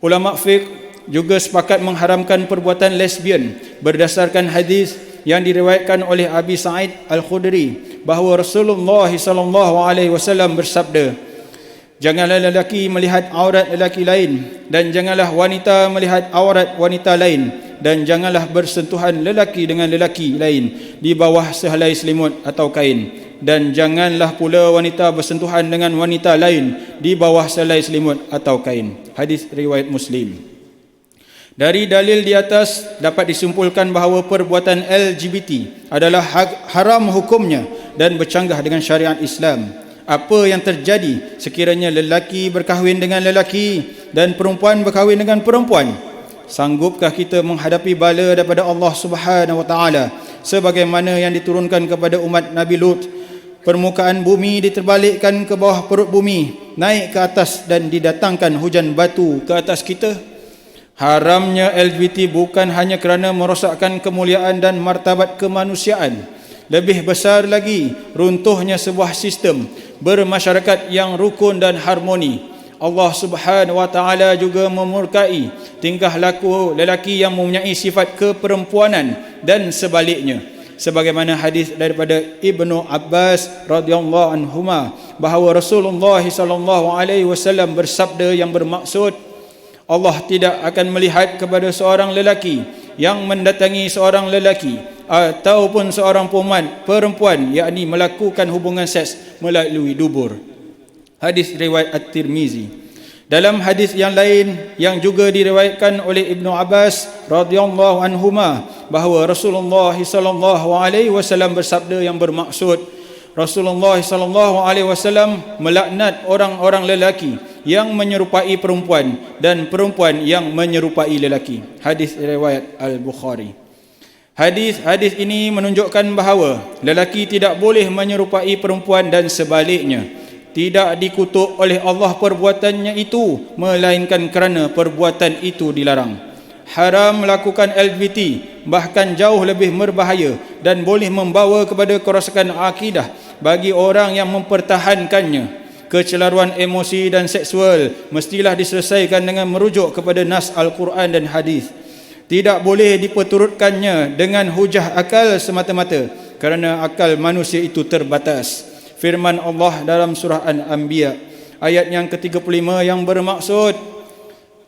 Ulama fiqh juga sepakat mengharamkan perbuatan lesbian berdasarkan hadis yang diriwayatkan oleh Abi Sa'id Al-Khudri bahawa Rasulullah SAW bersabda, janganlah lelaki melihat aurat lelaki lain, dan janganlah wanita melihat aurat wanita lain, dan janganlah bersentuhan lelaki dengan lelaki lain di bawah sehelai selimut atau kain, dan janganlah pula wanita bersentuhan dengan wanita lain di bawah sehelai selimut atau kain. Hadis riwayat Muslim. Dari dalil di atas dapat disimpulkan bahawa perbuatan LGBT adalah haram hukumnya dan bercanggah dengan syariat Islam. Apa yang terjadi sekiranya lelaki berkahwin dengan lelaki dan perempuan berkahwin dengan perempuan? Sanggupkah kita menghadapi bala daripada Allah Subhanahu wa taala sebagaimana yang diturunkan kepada umat Nabi Lut? Permukaan bumi diterbalikkan ke bawah perut bumi, naik ke atas dan didatangkan hujan batu ke atas kita. Haramnya LGBT bukan hanya kerana merosakkan kemuliaan dan martabat kemanusiaan. Lebih besar lagi, runtuhnya sebuah sistem bermasyarakat yang rukun dan harmoni. Allah Subhanahu wa taala juga memurkai tingkah laku lelaki yang mempunyai sifat keperempuanan dan sebaliknya. Sebagaimana hadis daripada Ibnu Abbas radhiyallahu anhuma bahawa Rasulullah sallallahu alaihi wasallam bersabda yang bermaksud, Allah tidak akan melihat kepada seorang lelaki yang mendatangi seorang lelaki ataupun seorang perempuan, yakni melakukan hubungan seks melalui dubur. Hadis riwayat At-Tirmizi. Dalam hadis yang lain yang juga diriwayatkan oleh Ibnu Abbas radhiyallahu anhuma bahawa Rasulullah sallallahu alaihi wasallam bersabda yang bermaksud, Rasulullah sallallahu alaihi wasallam melaknat orang-orang lelaki yang menyerupai perempuan dan perempuan yang menyerupai lelaki. Hadis riwayat Al-Bukhari. Hadis ini menunjukkan bahawa lelaki tidak boleh menyerupai perempuan dan sebaliknya. Tidak dikutuk oleh Allah perbuatannya itu, melainkan kerana perbuatan itu dilarang. Haram melakukan LGBT, bahkan jauh lebih berbahaya dan boleh membawa kepada kerosakan akidah bagi orang yang mempertahankannya. Kecelaruan emosi dan seksual mestilah diselesaikan dengan merujuk kepada nas Al-Quran dan hadis. Tidak boleh diperturutkannya dengan hujah akal semata-mata, kerana akal manusia itu terbatas. Firman Allah dalam surah Al-Anbiya ayat yang ke-35 yang bermaksud,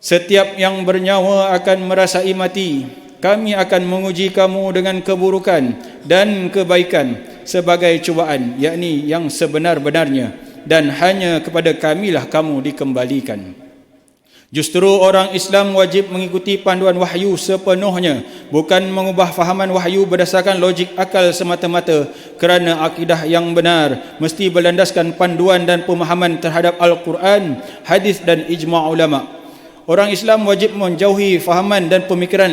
setiap yang bernyawa akan merasai mati. Kami akan menguji kamu dengan keburukan dan kebaikan sebagai cubaan, yakni yang sebenar-benarnya, dan hanya kepada kamilah kamu dikembalikan. Justru orang Islam wajib mengikuti panduan wahyu sepenuhnya, bukan mengubah fahaman wahyu berdasarkan logik akal semata-mata, kerana akidah yang benar mesti berlandaskan panduan dan pemahaman terhadap Al-Quran, hadis dan ijma' ulama'. Orang Islam wajib menjauhi fahaman dan pemikiran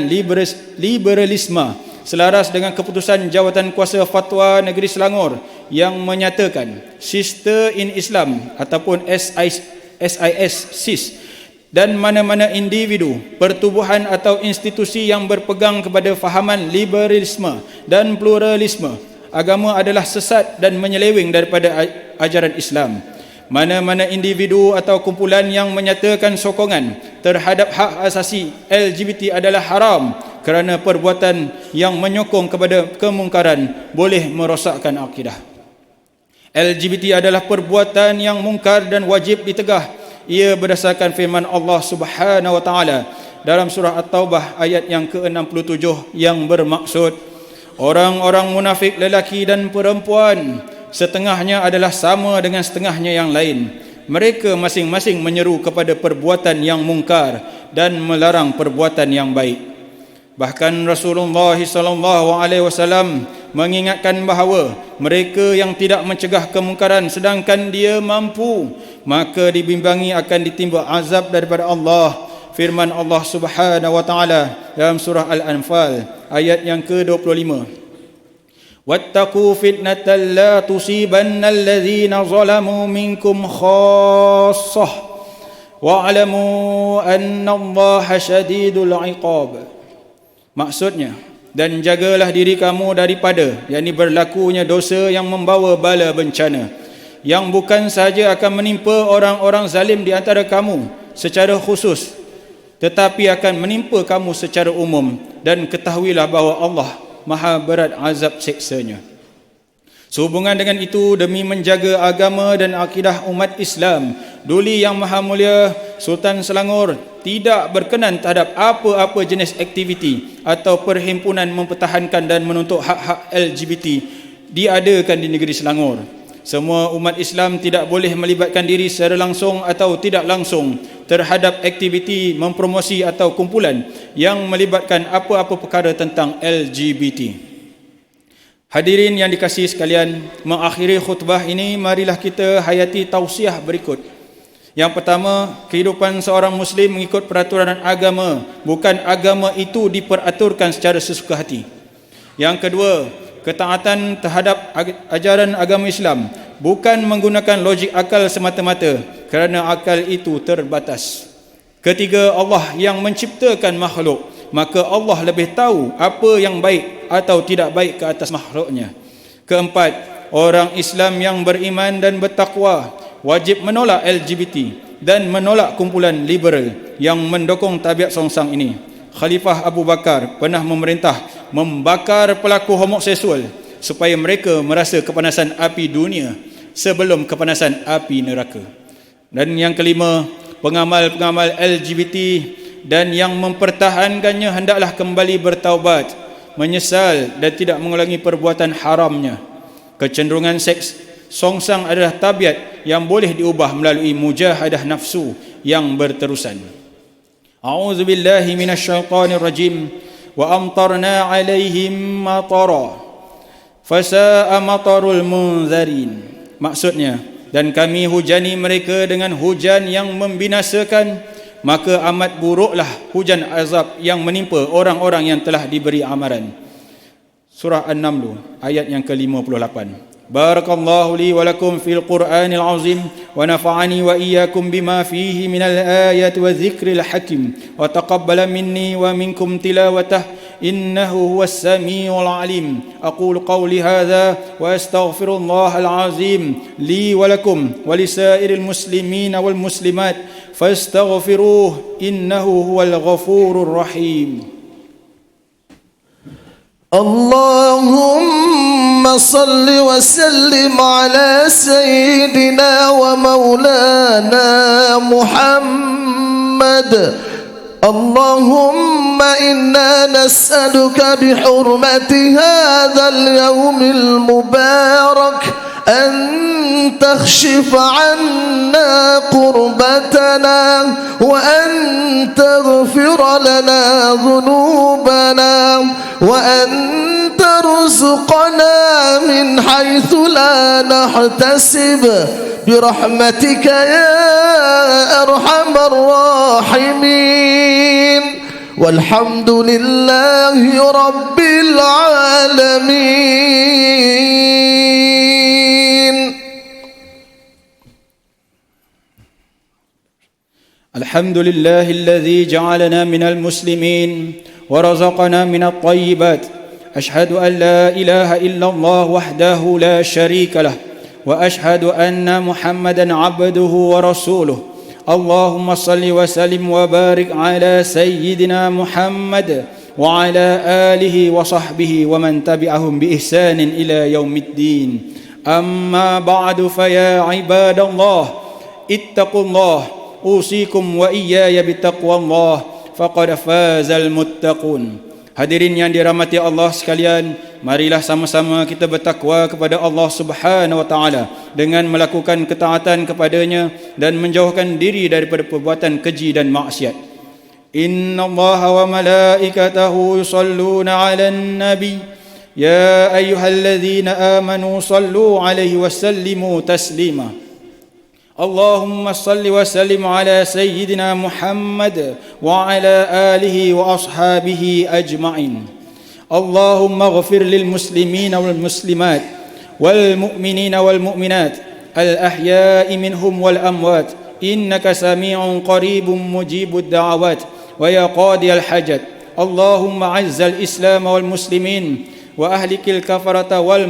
liberalisme selaras dengan keputusan Jawatan Kuasa Fatwa Negeri Selangor yang menyatakan Sister in Islam ataupun SIS dan mana-mana individu, pertubuhan atau institusi yang berpegang kepada fahaman liberalisme dan pluralisme agama adalah sesat dan menyeleweng daripada ajaran Islam. Mana-mana individu atau kumpulan yang menyatakan sokongan terhadap hak asasi LGBT adalah haram, kerana perbuatan yang menyokong kepada kemungkaran boleh merosakkan akidah. LGBT adalah perbuatan yang mungkar dan wajib ditegah. Ia berdasarkan firman Allah Subhanahu wa taala dalam surah At-Taubah ayat yang ke-67 yang bermaksud, orang-orang munafik lelaki dan perempuan setengahnya adalah sama dengan setengahnya yang lain. Mereka masing-masing menyeru kepada perbuatan yang mungkar dan melarang perbuatan yang baik. Bahkan Rasulullah SAW mengingatkan bahawa mereka yang tidak mencegah kemungkaran sedangkan dia mampu, maka dibimbangi akan ditimba azab daripada Allah. Firman Allah Subhanahu wa taala dalam surah Al-Anfal ayat yang ke-25. وَاتَّقُوا فِتْنَةً لَا تُصِيبَنَّ الَّذِينَ ظَلَمُوا مِنْكُمْ خَاصَّةً وَاعْلَمُوا أَنَّ اللَّهَ شَدِيدُ الْعِقَابِ. Maksudnya, dan jagalah diri kamu daripada, yakni berlakunya dosa yang membawa bala bencana, yang bukan sahaja akan menimpa orang-orang zalim di antara kamu secara khusus, tetapi akan menimpa kamu secara umum. Dan ketahuilah bahawa Allah maha berat azab siksanya. Sehubungan dengan itu, demi menjaga agama dan akidah umat Islam, Duli Yang Maha Mulia Sultan Selangor tidak berkenan terhadap apa-apa jenis aktiviti atau perhimpunan mempertahankan dan menuntut hak-hak LGBT diadakan di negeri Selangor. Semua umat Islam tidak boleh melibatkan diri secara langsung atau tidak langsung terhadap aktiviti mempromosi atau kumpulan yang melibatkan apa-apa perkara tentang LGBT. Hadirin yang dikasihi sekalian, mengakhiri khutbah ini, marilah kita hayati tausiah berikut. Yang pertama, kehidupan seorang Muslim mengikut peraturan agama, bukan agama itu diperaturkan secara sesuka hati. Yang kedua, ketaatan terhadap ajaran agama Islam, bukan menggunakan logik akal semata-mata, kerana akal itu terbatas. Ketiga, Allah yang menciptakan makhluk, maka Allah lebih tahu apa yang baik atau tidak baik ke atas makhluknya. Keempat, orang Islam yang beriman dan bertakwa wajib menolak LGBT dan menolak kumpulan liberal yang mendukung tabiat songsang ini. Khalifah Abu Bakar pernah memerintah membakar pelaku homoseksual supaya mereka merasa kepanasan api dunia sebelum kepanasan api neraka. Dan yang kelima, pengamal-pengamal LGBT dan yang mempertahankannya hendaklah kembali bertaubat, menyesal dan tidak mengulangi perbuatan haramnya. Kecenderungan seks songsang adalah tabiat yang boleh diubah melalui mujahadah nafsu yang berterusan. A'udzu billahi minasyaitonir rajim. Wa amtarna 'alaihim matara fasa'a matarul munzarin. Maksudnya, dan kami hujani mereka dengan hujan yang membinasakan, maka amat buruklah hujan azab yang menimpa orang-orang yang telah diberi amaran. Surah An-Naml ayat yang ke-58. Barakallahu li wa lakum fil Qur'anil azim wa nafa'ani wa iyyakum bima fihi minal ayati wa dzikril hakim wa taqabbala minni wa minkum tilawatah innahu huwas samiul alim. Aqulu qawli hadza wa astaghfirullahal azim li wa lakum wa lisairil muslimin wal muslimat fastaghfiruhu innahu huwal ghafurur rahim. اللهم صل وسلم على سيدنا ومولانا محمد. اللهم إنا نسألك بحرمة هذا اليوم المبارك أن تكشف عنا قربتنا وأن تغفر لنا ذنوبنا وأن ترزقنا من حيث لا نحتسب برحمتك يا أرحم الراحمين. والحمد لله رب العالمين. الحمد لله الذي جعلنا من المسلمين ورزقنا من الطيبات. أشهد أن لا إله إلا الله وحده لا شريك له وأشهد أن محمدا عبده ورسوله. اللهم صل وسلم وبارك على سيدنا محمد وعلى آله وصحبه ومن تبعهم بإحسان إلى يوم الدين. أما بعد فيا عباد الله اتقوا الله أوصيكم وإياي بتقوى الله faqad fazal muttaqun. Hadirin yang dirahmati Allah sekalian, marilah sama-sama kita bertakwa kepada Allah Subhanahu wa taala dengan melakukan ketaatan kepadanya dan menjauhkan diri daripada perbuatan keji dan maksiat. Innallaha wa malaikatahu yusalluna 'alan nabi ya ayyuhalladzina amanu sallu 'alaihi wa sallimu taslima. Allahumma salli wa sallim ala sayyidina Muhammad wa ala alihi wa ashabihi ajma'in. Allahumma ghafir lil muslimina wal muslimat wal mu'minina wal mu'minat al ahya'i minhum wal amwat innaka sami'un qaribun mujibud da'awat wa ya qadiyal hajat. Allahumma azzal islam wal muslimin wa ahlikil kafarata wal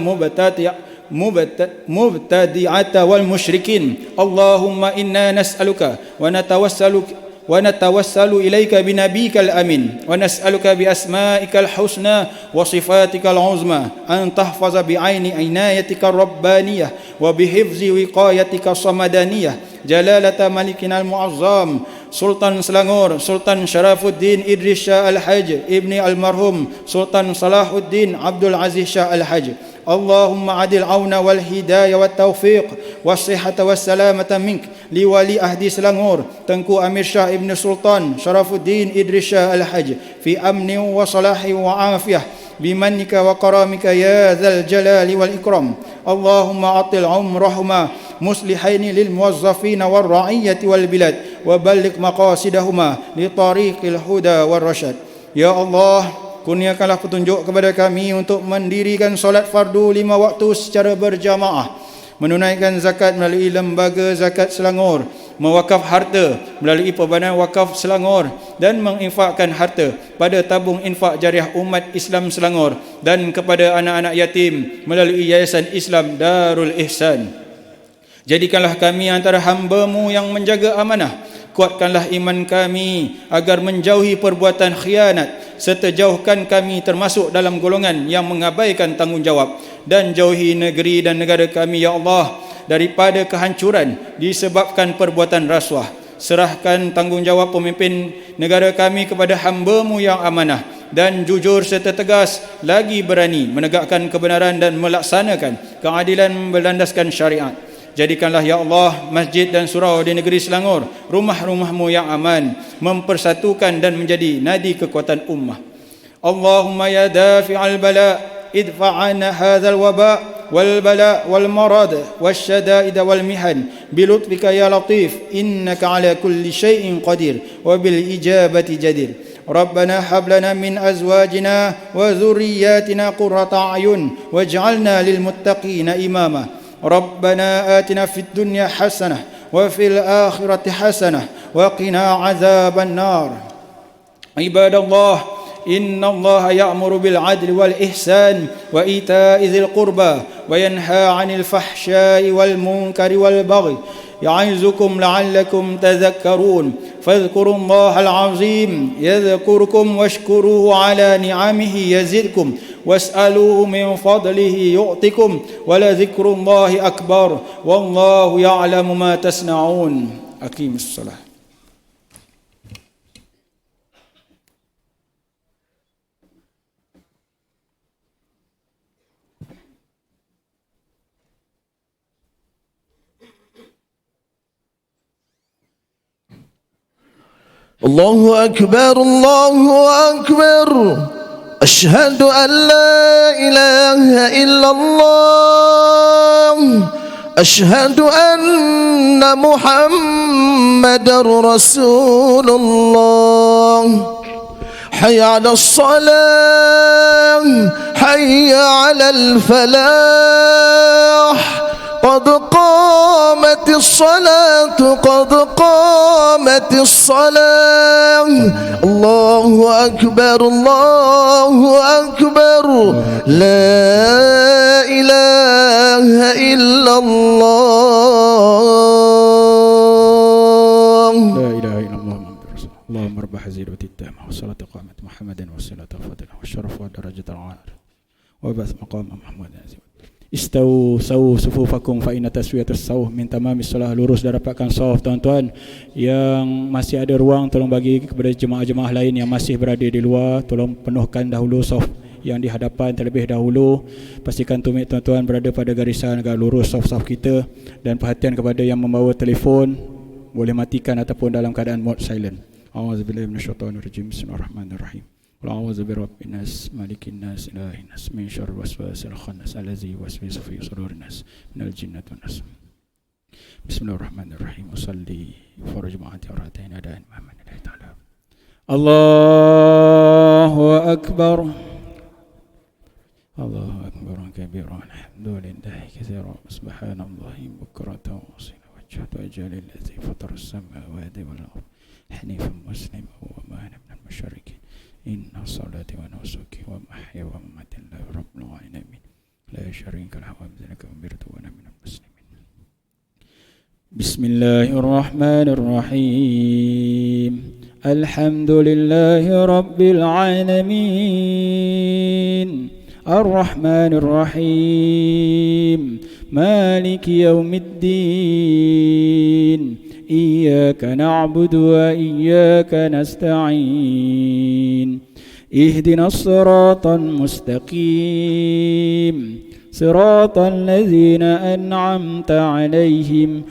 mubtadi'ata wal musyrikin. Allahumma inna nas'aluka wa natawassalu ilaika binabikal amin wa nas'aluka bi asma'ikal husna wa sifatikal uzma an tahfaza bi aini inayatika rabbaniyah wa bi hifzi wiqayatika samadaniyah jalalata malikinal muazzam Sultan Selangor Sultan Syarafuddin Idris Shah Al-Haj Ibni Almarhum Sultan Salahuddin Abdul Aziz Shah Al-Haj. Allahumma adil auna wal hidayah wat taufiq was sihhata was salamata mink li wali ahdi Selangor Tengku Amir Shah Ibn Sultan Syarafuddin Idris Shah Al-Haj fi amni wa salahi wa afiyah bimannika wa karamika ya dzal jalali wal ikram. Allahumma atil umrahuma muslihaini lil muwazzafin wal ra'iyyati wal bilad wa balligh maqasidahuma li tariqil huda war rasyad. Ya Allah, kurniakanlah petunjuk kepada kami untuk mendirikan solat fardu 5 waktu secara berjamaah, menunaikan zakat melalui lembaga zakat Selangor, mewakaf harta melalui Perbanan Wakaf Selangor dan menginfakkan harta pada tabung infak jariah umat Islam Selangor dan kepada anak-anak yatim melalui Yayasan Islam Darul Ihsan. Jadikanlah kami antara hamba-Mu yang menjaga amanah. Kuatkanlah iman kami agar menjauhi perbuatan khianat serta jauhkan kami termasuk dalam golongan yang mengabaikan tanggungjawab, dan jauhi negeri dan negara kami ya Allah daripada kehancuran disebabkan perbuatan rasuah. Serahkan tanggungjawab pemimpin negara kami kepada hamba-Mu yang amanah dan jujur serta tegas, lagi berani menegakkan kebenaran dan melaksanakan keadilan berlandaskan syariat. Jadikanlah ya Allah masjid dan surau di negeri Selangor rumah-rumah-Mu yang aman, mempersatukan dan menjadi nadi kekuatan ummah. Allahumma ya dafi'al bala idfa'ana hadzal waba والبلاء والمرض والشدائد والمحن بلطفك يا لطيف إنك على كل شيء قدير وبالإجابة جدير. ربنا هب لنا من أزواجنا وذرياتنا قرة أعين واجعلنا للمتقين إماما. ربنا آتنا في الدنيا حسنة وفي الآخرة حسنة وقنا عذاب النار. عباد الله إن الله يأمر بالعدل والإحسان وإيتاء ذي القربى وينهى عن الفحشاء والمنكر والبغي يعظكم لعلكم تذكرون. فاذكروا الله العظيم يذكركم واشكروه على نعمه يزدكم واسألوه من فضله يؤتكم ولذكر الله أكبر والله يعلم ما تصنعون. أقيم الصلاة. الله أكبر الله أكبر أشهد أن لا إله إلا الله أشهد أن محمد رسول الله حي على الصلاة حي على الفلاح قد قامت الصلاة قد قامت الصلاة الله أكبر الله أكبر لا إله إلا الله لا إله إلا الله محمد رسول الله. اللهم رب هذه الدعوة التامة والصلاة قامت محمدا والصلاة فضلا والشرف والدرجة العالية وبث مقام محمود عزيز. Istau sawu sufufakum fa inna taswiyatus sawh min tamamis salah. Lurus dan rapatkan saf tuan-tuan. Yang masih ada ruang tolong bagi kepada jemaah-jemaah lain yang masih berada di luar, tolong penuhkan dahulu saf yang di hadapan terlebih dahulu. Pastikan tumit tuan-tuan berada pada garisan agar lurus saf-saf kita. Dan perhatian kepada yang membawa telefon, boleh matikan ataupun dalam keadaan mode silent. A'udzubillahi minasyaitonirrajim. Bismillahirrahmanirrahim. A'udzu birabbil nas malikin nas ilahin nas min syarril waswasil khannas allazi yuwaswisu fi sudurin nas minal jinnati wan nas. Bismillahirrahmanirrahim. Shalli faraj ma'ati ratain adaan Muhammad taala. Allahu akbar. Allahu akbar kabiran. Alhamdulillahi katsiran. Subhanallahi bukratan wa asila wajhatu ajalil ladzi fatara as-samawati wal ardh hanifan musliman wa ma ana minal musyrikin. Inna salati wa nusuki wa mahya wa mamati lillahi rabbil alamin la syarika lahu wa bidzalika umirtu wa ana minal muslimin. Bismillahirrahmanirrahim. Alhamdulillahi rabbil alamin. Ar-Rahmanir Rahim. Maliki yaumiddin. إياك نعبد وإياك نستعين اهدنا الصراط المستقيم صراط الذين أنعمت عليهم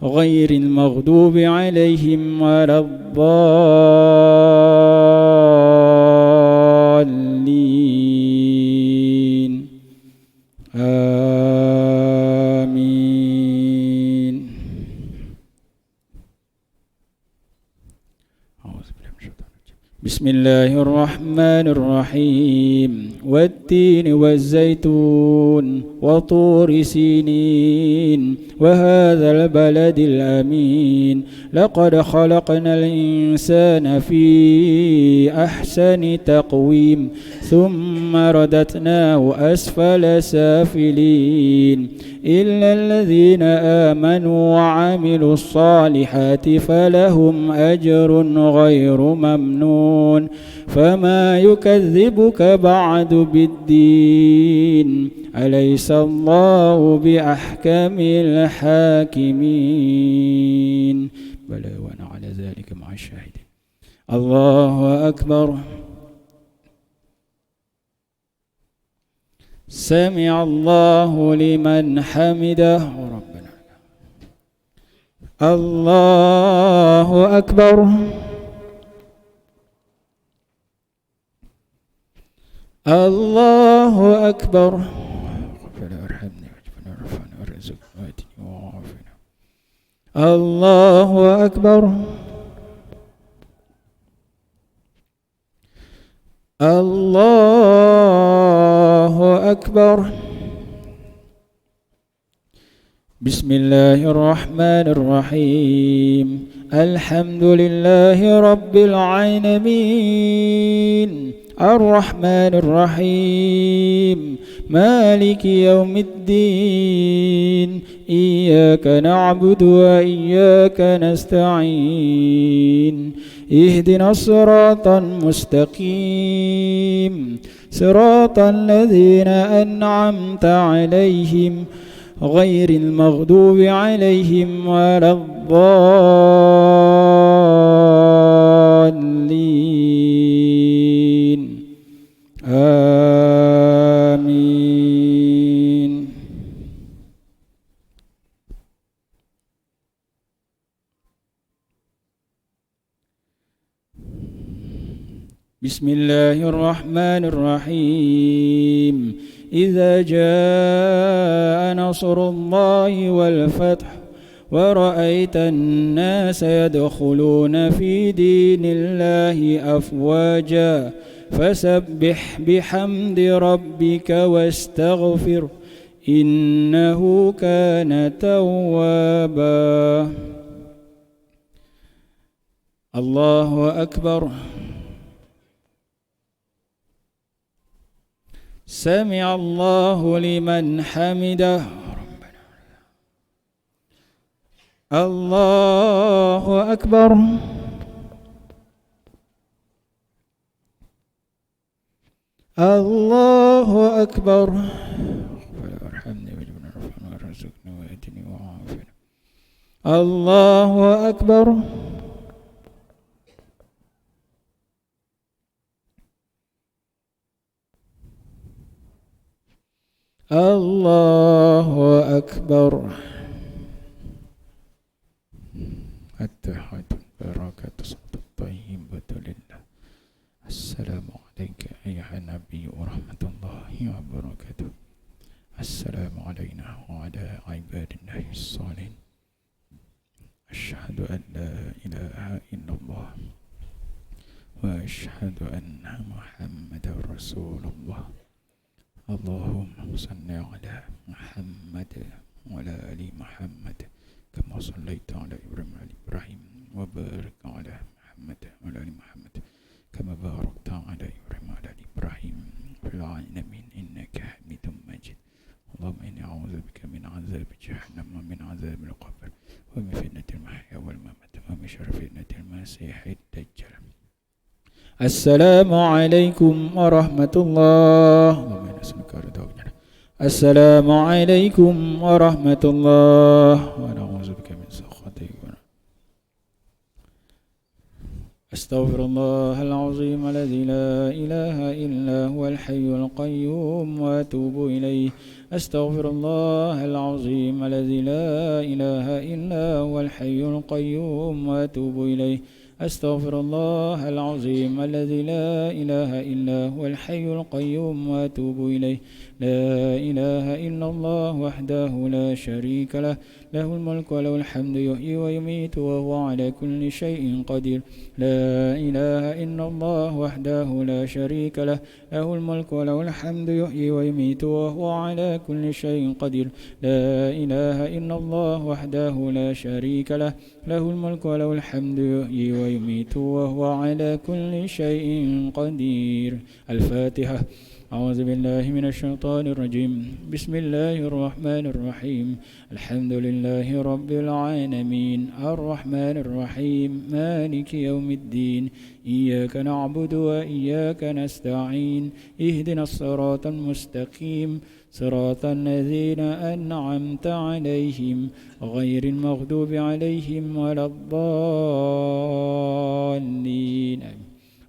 غير المغضوب عليهم ولا الضالين بسم الله الرحمن الرحيم والتين والزيتون وطور سينين وهذا البلد الأمين لقد خلقنا الإنسان في أحسن تقويم ثم رددناه أسفل سافلين إلا الذين آمنوا وعملوا الصالحات فلهم أجر غير ممنون فما يكذبك بعد بالدين أليس الله بأحكم الحاكمين بلى وأنا على ذلك مع الشاهدين. الله أكبر. سمع الله لمن حمده ربنا. الله أكبر. الله أكبر. ربنا ارحمنا الله أكبر. الله أكبر. بسم الله الرحمن الرحيم. الحمد لله رب العالمين الرحمن الرحيم مالك يوم الدين إياك نعبد وإياك نستعين اهدنا الصراط المستقيم صراط الذين أنعمت عليهم غير المغضوب عليهم ولا الضالين آمين. بسم الله الرحمن الرحيم. إذا جاء نصر الله والفتح ورأيت الناس يدخلون في دين الله أفواجا فسبح بحمد ربك واستغفر إنه كان توابا. الله أكبر. سمع الله لمن حمده. الله أكبر. الله أكبر. ارحمني واجبرني وارفعني وارزقني واتني وعافني. الله أكبر. الله أكبر. التحيات البركات الصلاة الطيبة لله. السلام عليك أيها النبي ورحمة الله وبركاته. السلام علينا وعلى عباد الله الصالحين. أشهد أن لا إله إلا الله وأشهد أن محمدا رسول الله. اللهم صل على محمد وعلى آل محمد كما صليت على إبراهيم وبارك على محمد وعلى آل محمد كما باركت على إبراهيم وعلى آل إبراهيم في العالمين إنك حميد مجيد. اللهم إني أعوذ بك من عذاب جهنم ومن عذاب القبر ومن فتنة المحيا والممات ومن شر فتنة المسيح الدجال. السلام عليكم ورحمة الله. السلام عليكم ورحمة الله ونعوذ بك من سخطه. أستغفر الله العظيم الذي لا إله إلا هو الحي القيوم وأتوب إليه. أستغفر الله العظيم الذي لا إله إلا هو الحي القيوم وأتوب إليه. أستغفر الله العظيم الذي لا إله إلا هو الحي القيوم وأتوب إليه. لا إله إلا الله وحده لا شريك له له الملك وله الحمد يحيي ويميت وهو على كل شيء قدير. لا إله إلا الله وحده لا شريك له له الملك وله الحمد يحيي ويميت وهو على كل شيء قدير. لا إله إلا الله وحده لا شريك له له الملك وله الحمد يحيي ويميت وهو على كل شيء قدير. الفاتحة. أعوذ بالله من الشيطان الرجيم. بسم الله الرحمن الرحيم. الحمد لله رب العالمين الرحمن الرحيم مالك يوم الدين إياك نعبد وإياك نستعين اهدنا الصراط المستقيم صراط الذين أنعمت عليهم غير المغضوب عليهم ولا الضالين.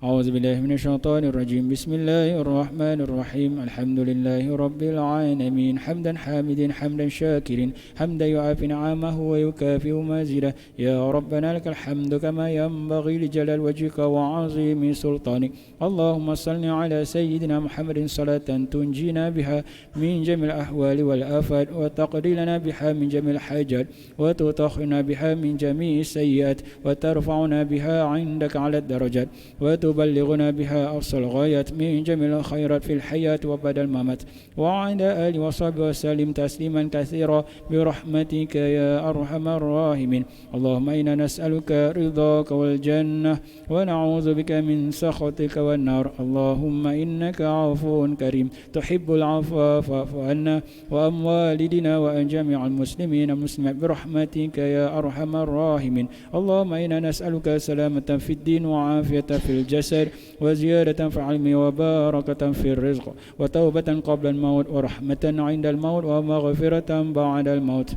أعوذ بالله من الشيطان الرجيم بسم الله الرحمن الرحيم الحمد لله رب العالمين حمدا حامدا حمدا شاكرا حمدا يعافي نعمه ويكافئ مزيده يا ربنا لك الحمد كما ينبغي لجلال وجهك وعظيم سلطانك اللهم صل على سيدنا محمد صلاة تنجينا بها من جميع الأحوال والآفات وتقضي لنا بها من جميع الحاجات وتطهرنا بها من جميع السيئات وترفعنا بها عندك على الدرجات وتبلغنا بها أقصى الغايات من جميع الخيرات في الحياة وبعد الممات وعلى آله وصحبه وسلم تسليما كثيرا برحمتك يا أرحم الراحمين اللهم إنا نسألك رضاك والجنة ونعوذ بك من سخطك والنار اللهم إنك عفو كريم تحب العفو فاعف عنا وعن والدنا وعن جميع المسلمين المسلمات برحمتك يا أرحم الراحمين اللهم إنا نسألك سلامة في الدين وعافية في الجسد وزيادة في العلم وبركة في الرزق وتوبة قبل الموت ورحمة عند الموت ومغفرة بعد الموت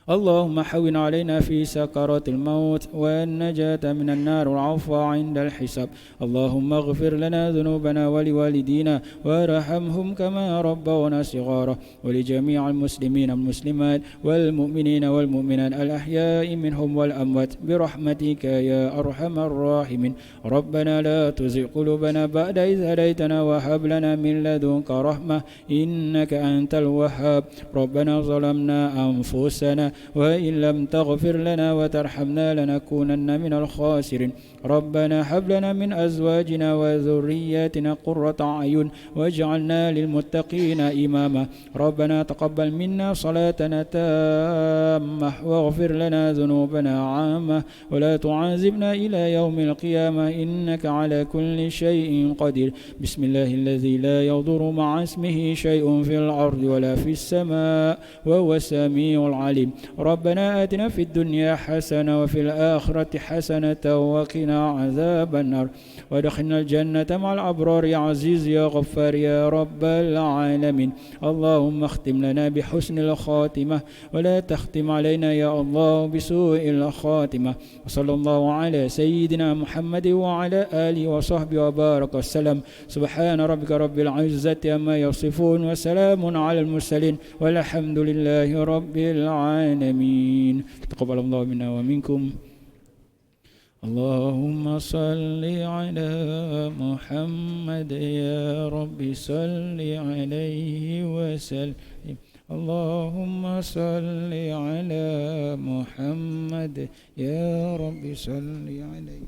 اللهم حون علينا في سكرات الموت والنجاة من النار والعفو عند الحساب اللهم اغفر لنا ذنوبنا ولوالدينا وارحمهم كما ربونا صغارا ولجميع المسلمين والمسلمات والمؤمنين والمؤمنات الأحياء منهم والأموات برحمتك يا أرحم الراحمين ربنا لا تزغ قلوبنا بعد إذ هديتنا وهب لنا من لدنك رحمة إنك أنت الوهاب ربنا ظلمنا أنفسنا وإن لم تغفر لنا وترحمنا لنكونن من الخاسرين ربنا هب لنا من أزواجنا وذرياتنا قرة أعين واجعلنا للمتقين إماما ربنا تقبل منا صلاتنا تامة واغفر لنا ذنوبنا عامة ولا تعذبنا إلى يوم القيامة إنك على كل شيء قدير بسم الله الذي لا يضر مع اسمه شيء في الأرض ولا في السماء وهو السميع العليم ربنا آتنا في الدنيا حسنة وفي الآخرة حسنة وقنا عذاب النار وادخلنا الجنة مع الأبرار يا عزيز يا غفار يا رب العالمين اللهم اختم لنا بحسن الخاتمة ولا تختم علينا يا الله بسوء الخاتمة وصلى الله على سيدنا محمد وعلى آله وصحبه وبارك وسلم سبحان ربك رب العزة عما يصفون وسلام على المرسلين والحمد لله رب العالمين تقبل الله منا ومنكم اللهم صل على محمد يا رب صل عليه وسلم اللهم صل على محمد يا رب صل عليه